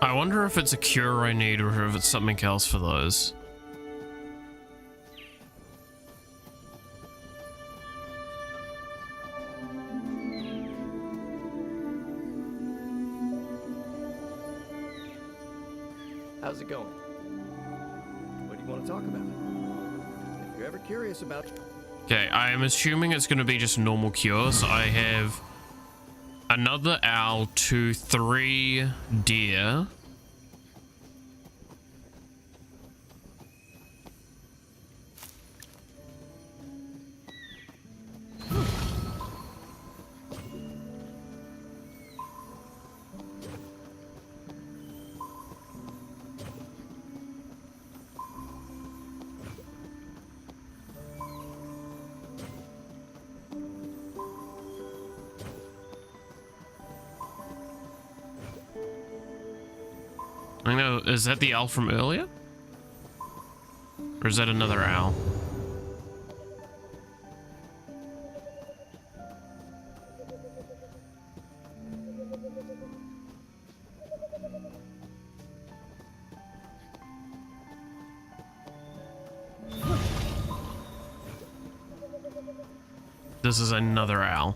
I wonder if it's a cure I need or if it's something else for those. How's it going? What do you want to talk about? If you're ever curious about... Okay, I am assuming it's going to be just normal cures. I have another owl, 2, 3 deer. I know, is that the owl from earlier? Or is that another owl? This is another owl.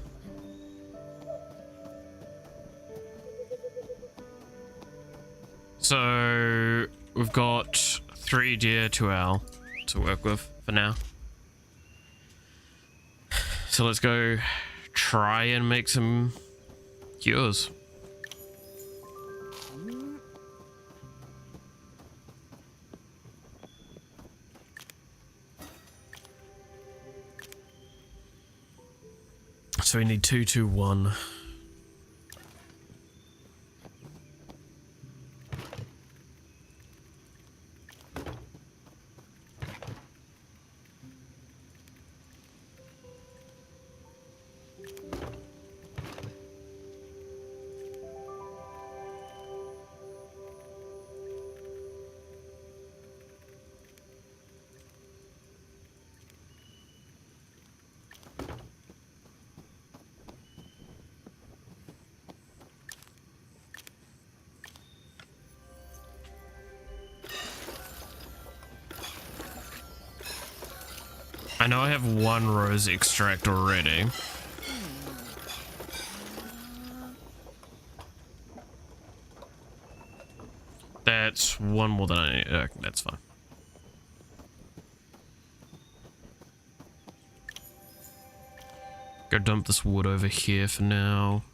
So we've got 3 deer, 2 owl to work with for now. So let's go try and make some cures. So we need 2, 2, 1. I know I have 1 rose extract already. That's one more than I need. That's fine. Go dump this wood over here for now.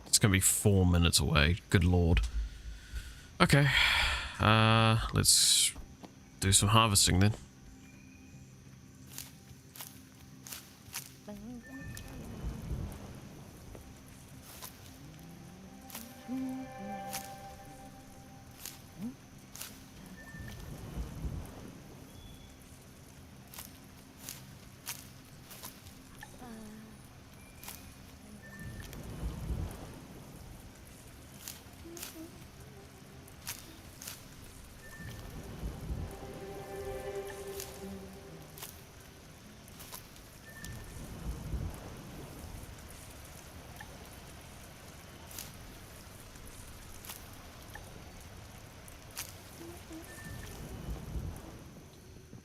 It's gonna be 4 minutes away. Good lord. Okay. Let's do some harvesting then.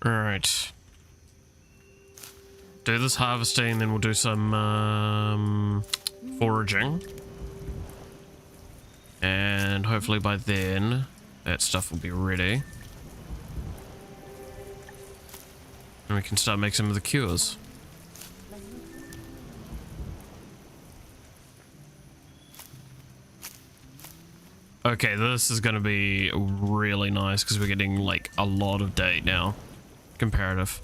Alright. Do this harvesting, then we'll do some foraging. And hopefully by then, that stuff will be ready. And we can start making some of the cures. Okay, this is going to be really nice because we're getting like a lot of date now. Comparative.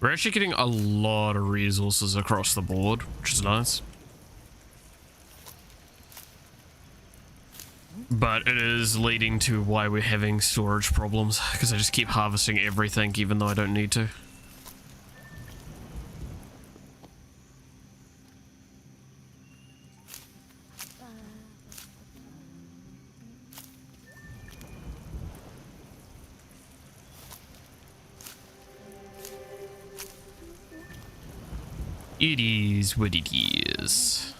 We're actually getting a lot of resources across the board, which is nice. But it is leading to why we're having storage problems, because I just keep harvesting everything even though I don't need to. It is what it is.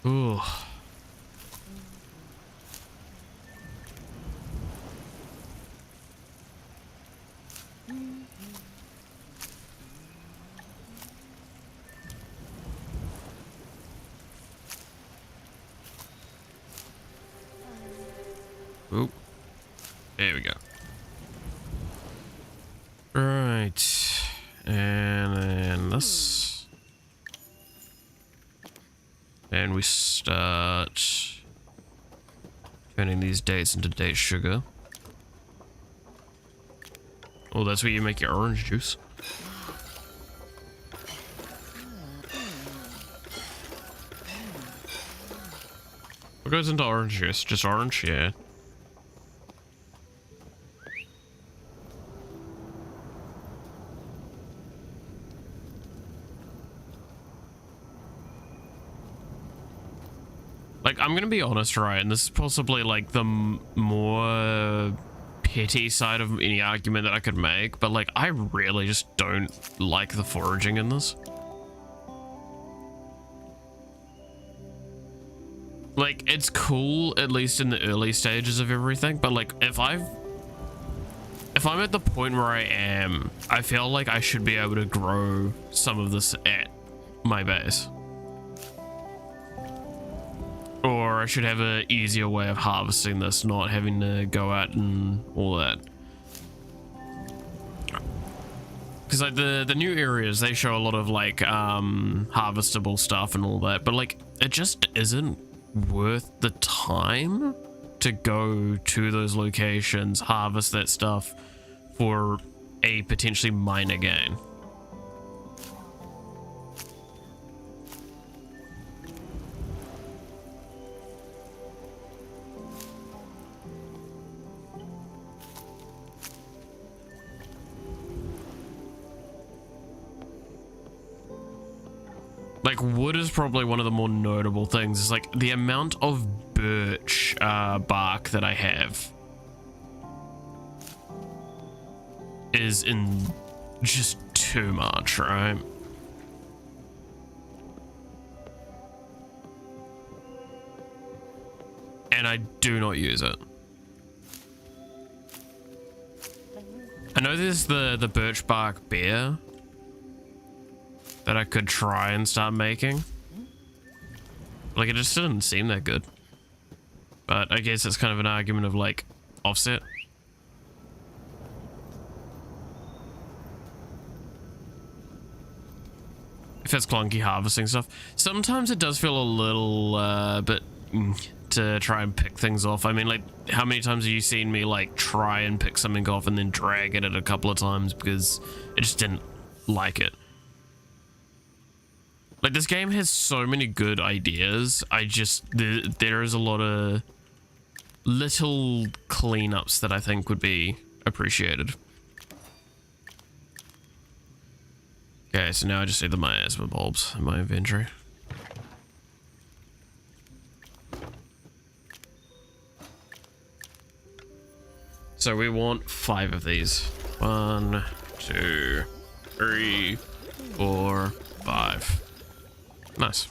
Ooh. Oop. There we go. Right. And then this. And we start turning these dates into date sugar. Oh, that's where you make your orange juice. What goes into orange juice? Just orange? Yeah. Like, I'm gonna be honest, right, and this is possibly like the more petty side of any argument that I could make, but like, I really just don't like the foraging in this. Like, it's cool, at least in the early stages of everything, but like, if I'm at the point where I am, I feel like I should be able to grow some of this at my base. Or I should have an easier way of harvesting this, not having to go out and all that. Because like the new areas, they show a lot of like harvestable stuff and all that, but like it just isn't worth the time to go to those locations, harvest that stuff for a potentially minor gain. Like, wood is probably one of the more notable things. It's like the amount of birch bark that I have is in just too much, right? And I do not use it. I know there's the birch bark beer that I could try and start making. Like, it just didn't seem that good. But I guess it's kind of an argument of, like, offset. If it's clunky harvesting stuff. Sometimes it does feel a little bit to try and pick things off. I mean, like, how many times have you seen me, like, try and pick something off and then drag at it a couple of times because it just didn't like it? Like, this game has so many good ideas. There is a lot of little cleanups that I think would be appreciated. Okay, so now I just need the miasma bulbs in my inventory. So we want 5 of these. 1, 2, 3, 4, 5. Nice.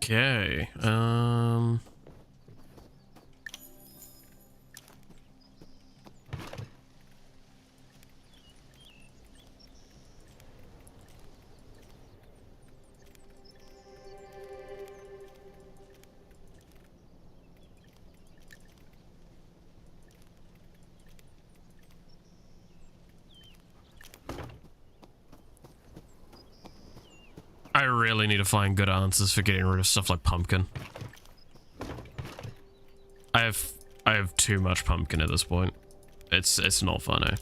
Okay, I really need to find good answers for getting rid of stuff like pumpkin. I have too much pumpkin at this point. It's not funny.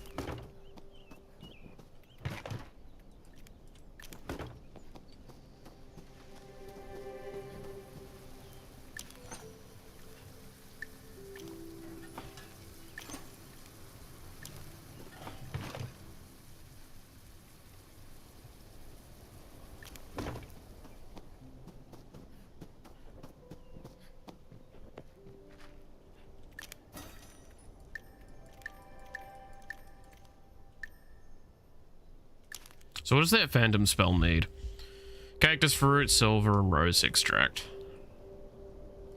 So what does that phantom spell need? Cactus fruit, silver, and rose extract.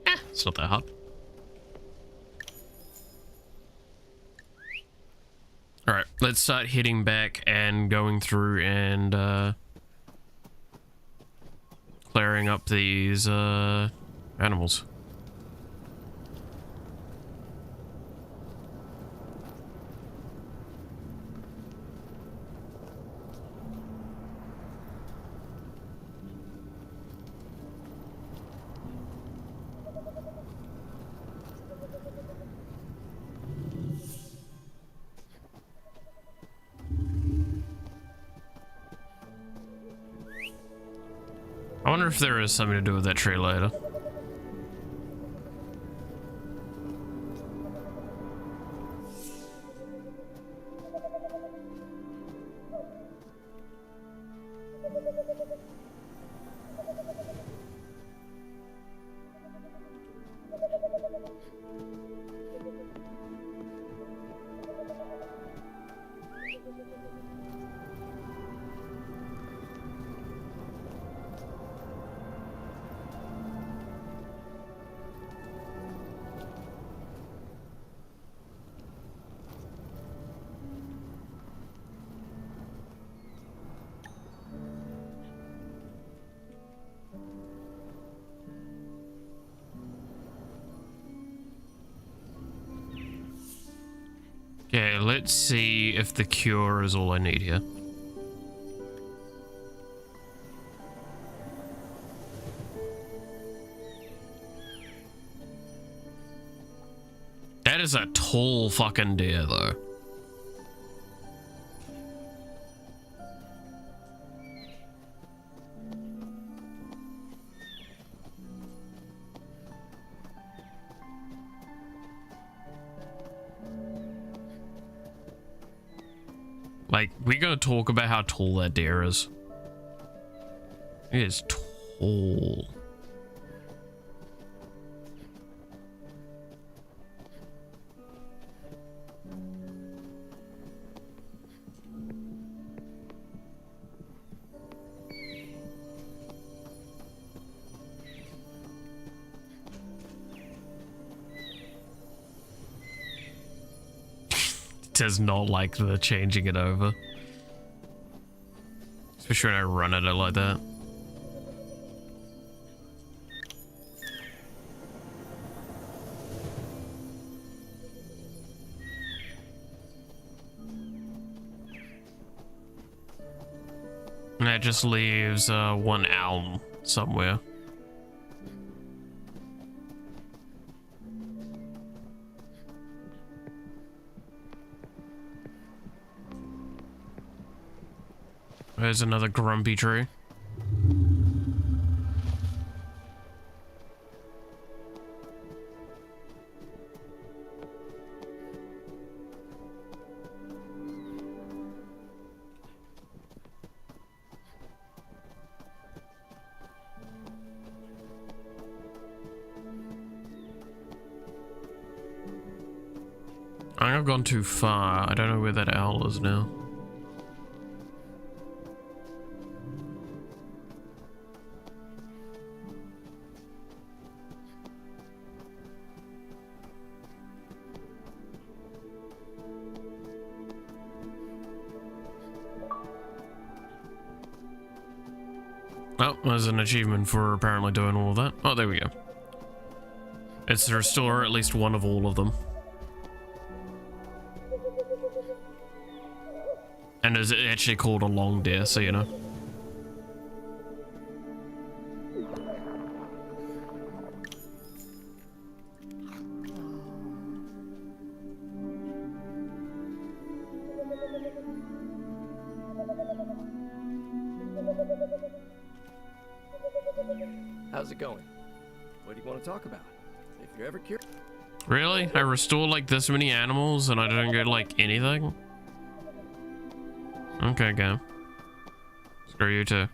It's not that hard. Alright, let's start heading back and going through and clearing up these animals. wonder if there is something to do with that tree later. Okay, let's see if the cure is all I need here. That is a tall fucking deer, though. Like, we're gonna talk about how tall that deer is. It is tall. Does not like the changing it over. Especially when I run at it like that. And that just leaves one owl somewhere. There's another grumpy tree. I think I've gone too far. I don't know where that owl is now. Oh, there's an achievement for apparently doing all of that. Oh, there we go. It's to restore at least one of all of them. And it's actually called a long deer, so you know. How's it going? What do you want to talk about? If you're ever curious. Really? I restore like this many animals and I don't get like anything? Okay, game. Screw you too.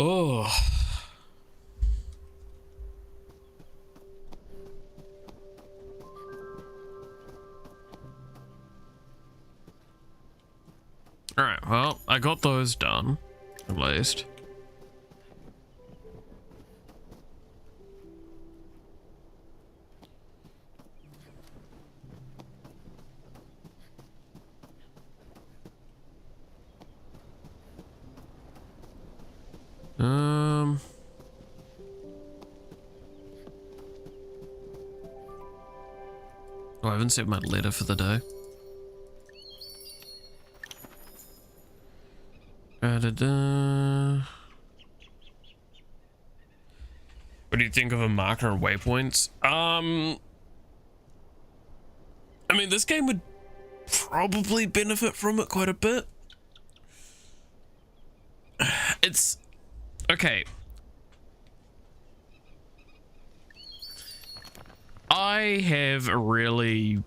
Oh. Alright, well, I got those done, at least. I haven't set my letter for the day. Da-da-da. What do you think of a marker and waypoints? I mean, this game would probably benefit from it quite a bit. It's okay. I have a really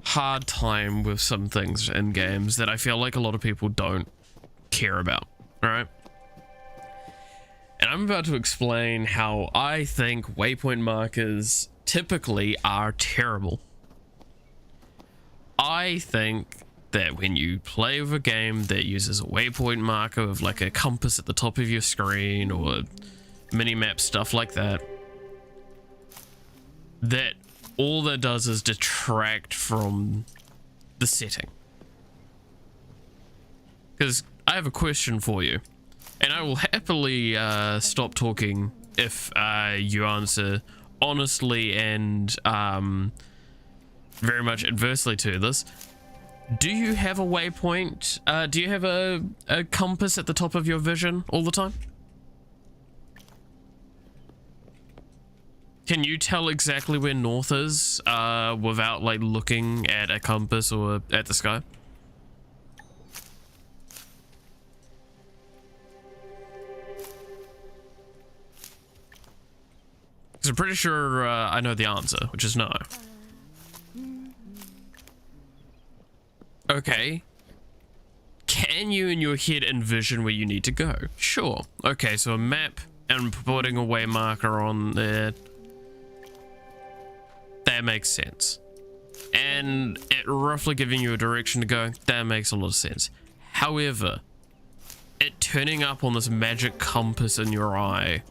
hard time with some things in games that I feel like a lot of people don't care about, right? And I'm about to explain how I think waypoint markers typically are terrible. I think that when you play with a game that uses a waypoint marker with like a compass at the top of your screen or mini-map, stuff like that, that all that does is detract from the setting. Because I have a question for you, and I will happily stop talking if you answer honestly and very much adversely to this. Do you have a waypoint? Do you have a compass at the top of your vision all the time? Can you tell exactly where north is without like looking at a compass or at the sky? Because I'm pretty sure I know the answer, which is no. Okay. Can you in your head envision where you need to go? Sure. Okay, so a map and putting a way marker on there. That makes sense. And it roughly giving you a direction to go. That makes a lot of sense. However, it turning up on this magic compass in your eye,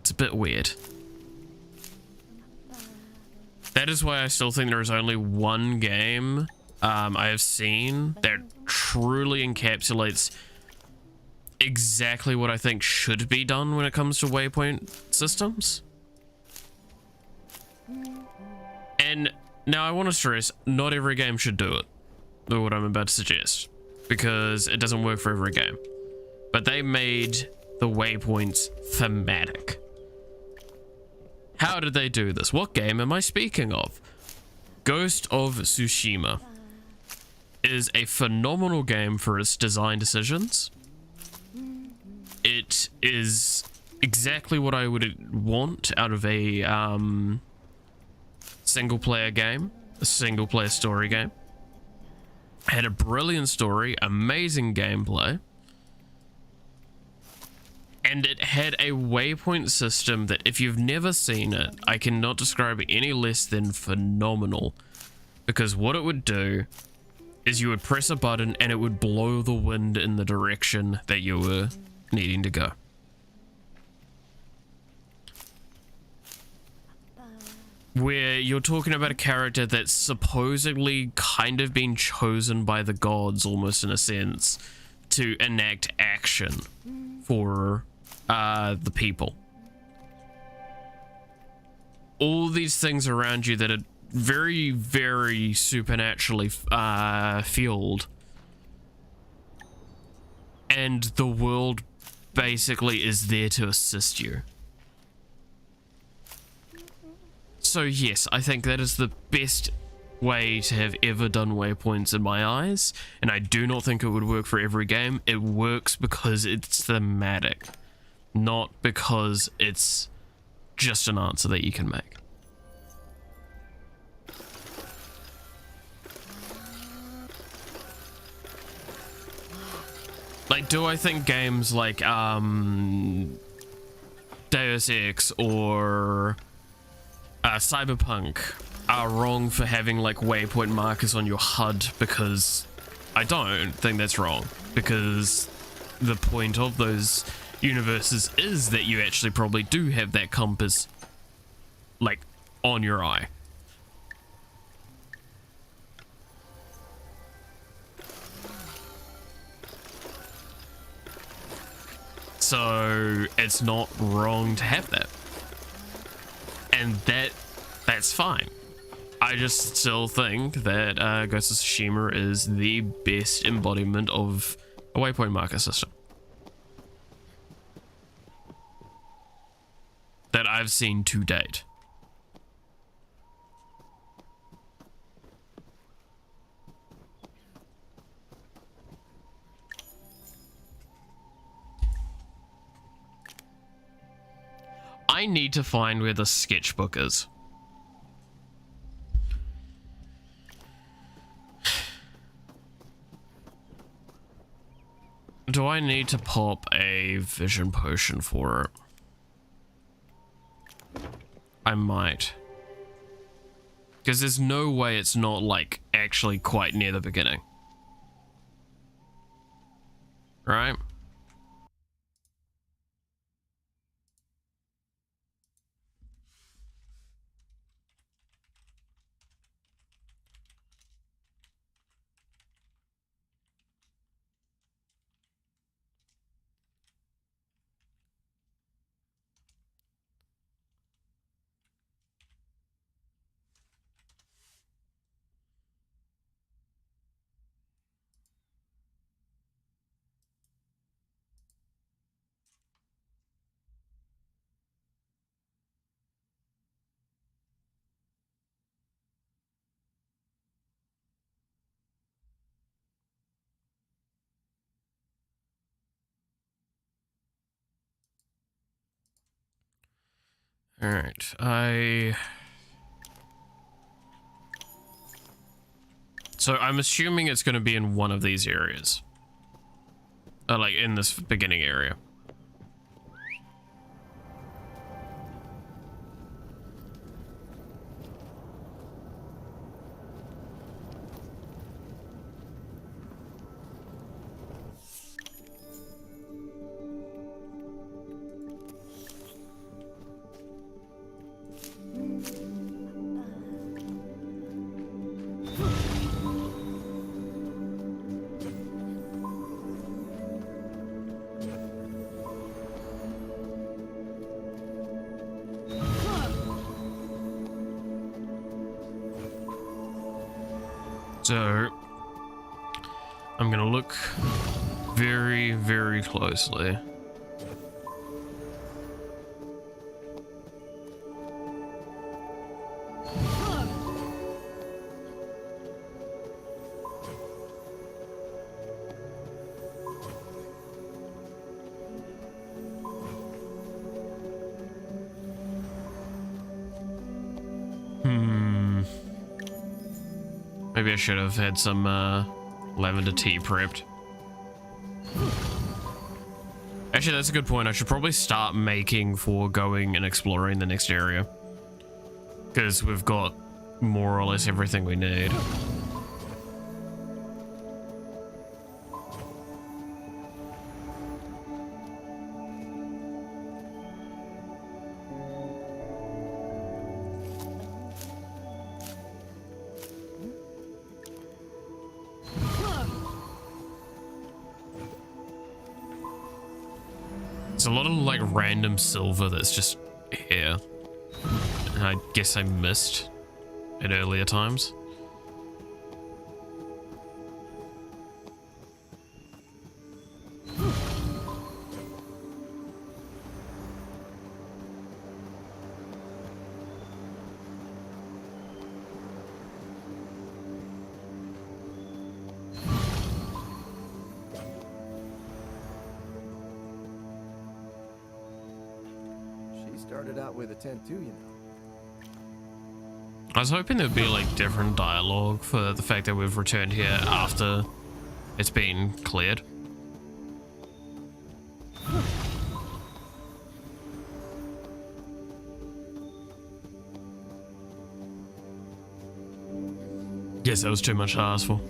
it's a bit weird. That is why I still think there is only one game I have seen that truly encapsulates exactly what I think should be done when it comes to waypoint systems. And now I want to stress, not every game should do it, or what I'm about to suggest, because it doesn't work for every game. But they made the waypoints thematic. How did they do this? What game am I speaking of? Ghost of Tsushima is a phenomenal game for its design decisions. It is exactly what I would want out of a single player game, a single player story game. Had a brilliant story, amazing gameplay, and it had a waypoint system that if you've never seen it, I cannot describe it any less than phenomenal. Because what it would do is you would press a button and it would blow the wind in the direction that you were needing to go. Where you're talking about a character that's supposedly kind of been chosen by the gods, almost in a sense, to enact action for the people. All these things around you that are very, very supernaturally fueled, and the world basically is there to assist you. So yes, I think that is the best way to have ever done waypoints in my eyes, and I do not think it would work for every game. It works because it's thematic, not because it's just an answer that you can make. Like, do I think games like Deus Ex or Cyberpunk are wrong for having like waypoint markers on your HUD? Because I don't think that's wrong, because the point of those universes is that you actually probably do have that compass like on your eye. So it's not wrong to have that. And that that's fine. I just still think that Ghost of Tsushima is the best embodiment of a waypoint marker system that I've seen to date. I need to find where the sketchbook is. Do I need to pop a vision potion for it? I might. Because there's no way it's not, like, actually quite near the beginning. Right? Alright, So I'm assuming it's going to be in one of these areas. Like in this beginning area. So, I'm gonna look very, very closely. Maybe I should have had some lavender tea prepped. Actually, that's a good point. I should probably start making for going and exploring the next area. Because we've got more or less everything we need. There's a lot of like random silver that's just here. And I guess I missed at earlier times. Started out with a tent too, you know. I was hoping there'd be like different dialogue for the fact that we've returned here after it's been cleared. Guess that was too much to ask for.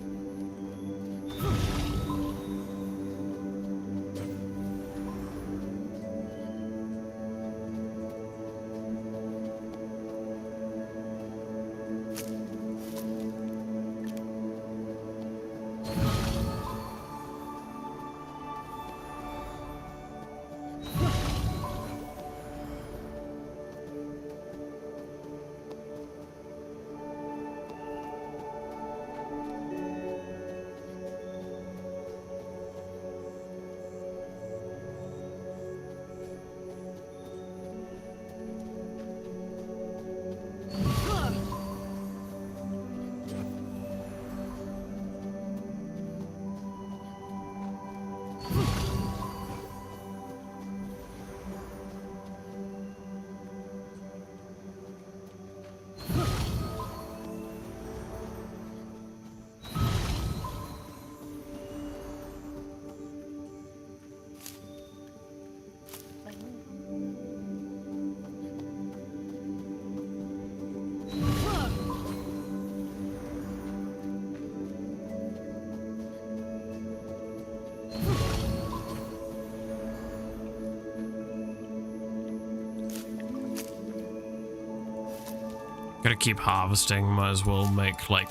keep harvesting. Might as well make like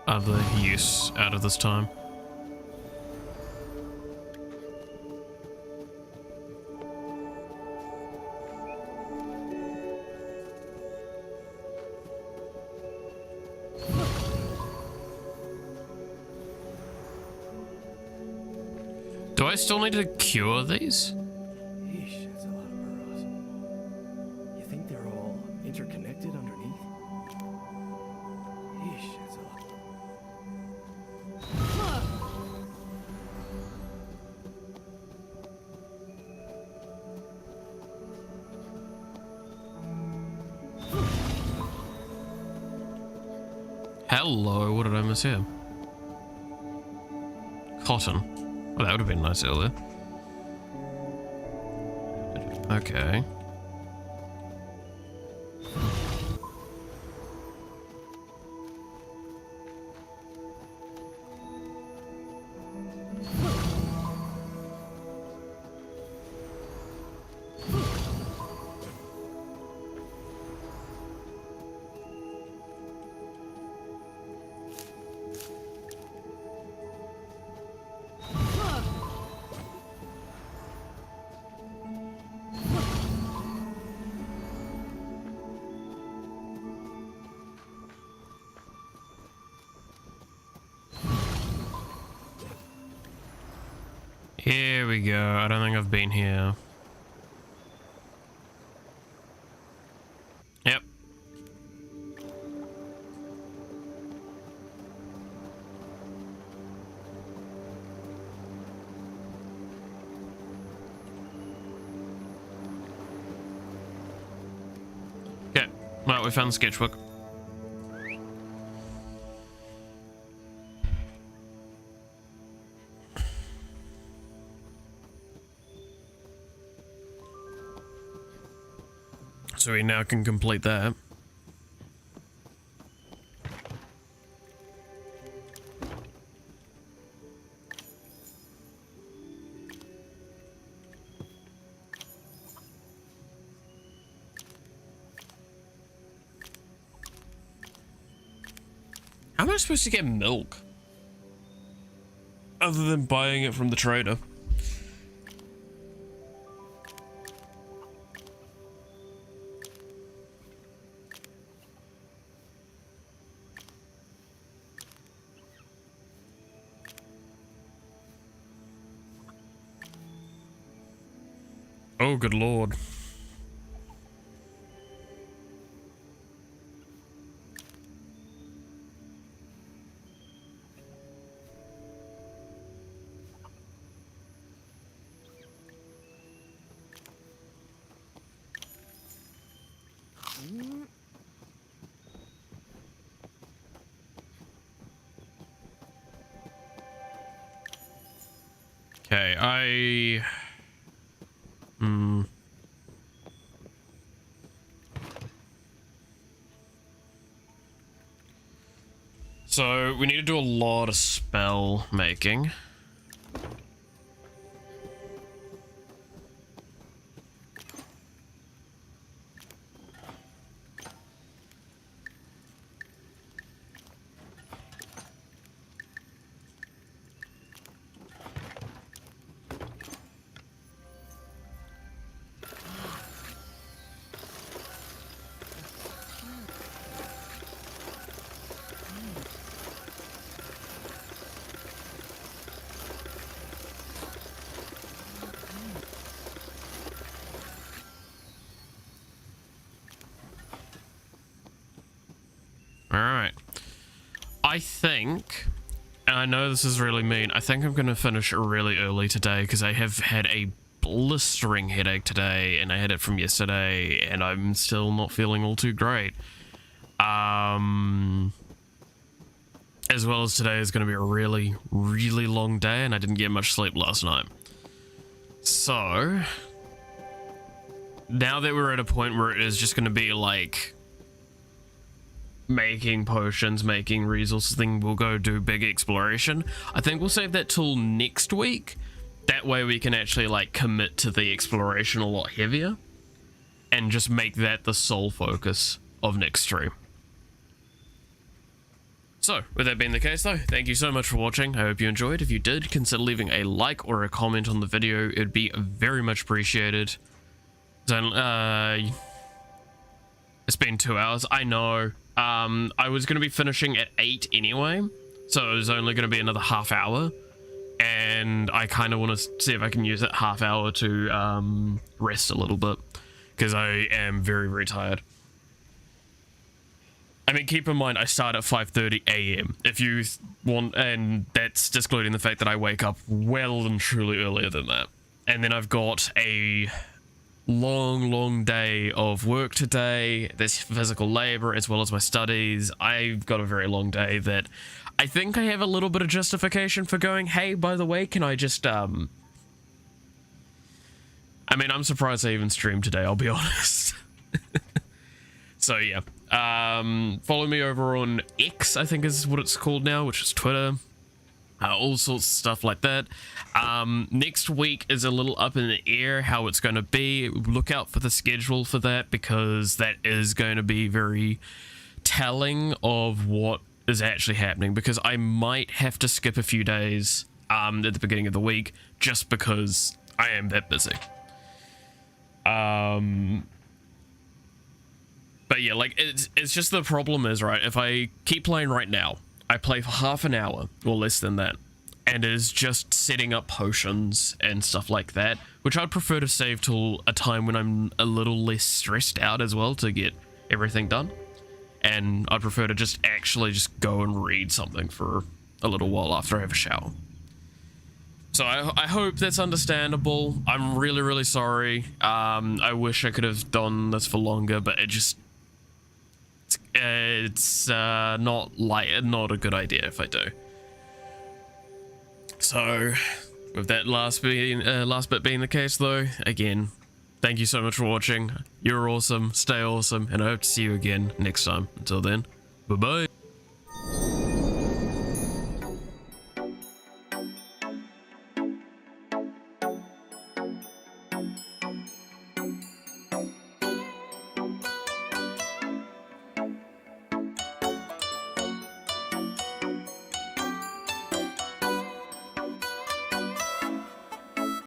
other use out of this time. Do I still need to cure these? Yeesh, that's a lot of burrows. You think they're all interconnected underneath? Yeesh, that's a lot. Hello, what did I miss here? Cotton. Well, that would have been nice earlier. Okay. Here we go. I don't think I've been here. Yep. Okay. Well, we found the sketchbook. So we now can complete that. How am I supposed to get milk? Other than buying it from the trader. Oh, good lord. Okay, So we need to do a lot of spell making. Alright. I think, and I know this is really mean, I think I'm going to finish really early today because I have had a blistering headache today and I had it from yesterday and I'm still not feeling all too great. As well as today is going to be a really, really long day and I didn't get much sleep last night. So, now that we're at a point where it is just going to be like making potions, making resources thing, we'll go do big exploration. I think we'll save that till next week. That way we can actually like commit to the exploration a lot heavier and just make that the sole focus of next stream. So, with that being the case though, thank you so much for watching. I hope you enjoyed. If you did, consider leaving a like or a comment on the video. It'd be very much appreciated. So, it's been 2 hours, I know. I was going to be finishing at 8 anyway, so it was only going to be another half hour. And I kind of want to see if I can use that half hour to rest a little bit, because I am very, very tired. I mean, keep in mind, I start at 5:30 a.m. if you want, and that's excluding the fact that I wake up well and truly earlier than that. And then I've got a long day of work today. There's physical labor as well as my studies. I've got a very long day that I think I have a little bit of justification for going, hey, by the way, can I just, I mean, I'm surprised I even streamed today, I'll be honest. So, yeah. Follow me over on X, I think is what it's called now, which is Twitter. All sorts of stuff like that. Next week is a little up in the air how it's going to be. Look out for the schedule for that, because that is going to be very telling of what is actually happening, because I might have to skip a few days at the beginning of the week just because I am that busy. But yeah, like, it's just the problem is, right, if I keep playing right now, I play for half an hour or less than that, and it is just setting up potions and stuff like that, which I'd prefer to save till a time when I'm a little less stressed out as well to get everything done. And I'd prefer to just actually just go and read something for a little while after I have a shower. So I hope that's understandable. I'm really, really sorry. I wish I could have done this for longer, but it's not a good idea if I do. So with that last bit being the case though, again, thank you so much for watching. You're awesome, stay awesome, and I hope to see you again next time. Until then, bye bye.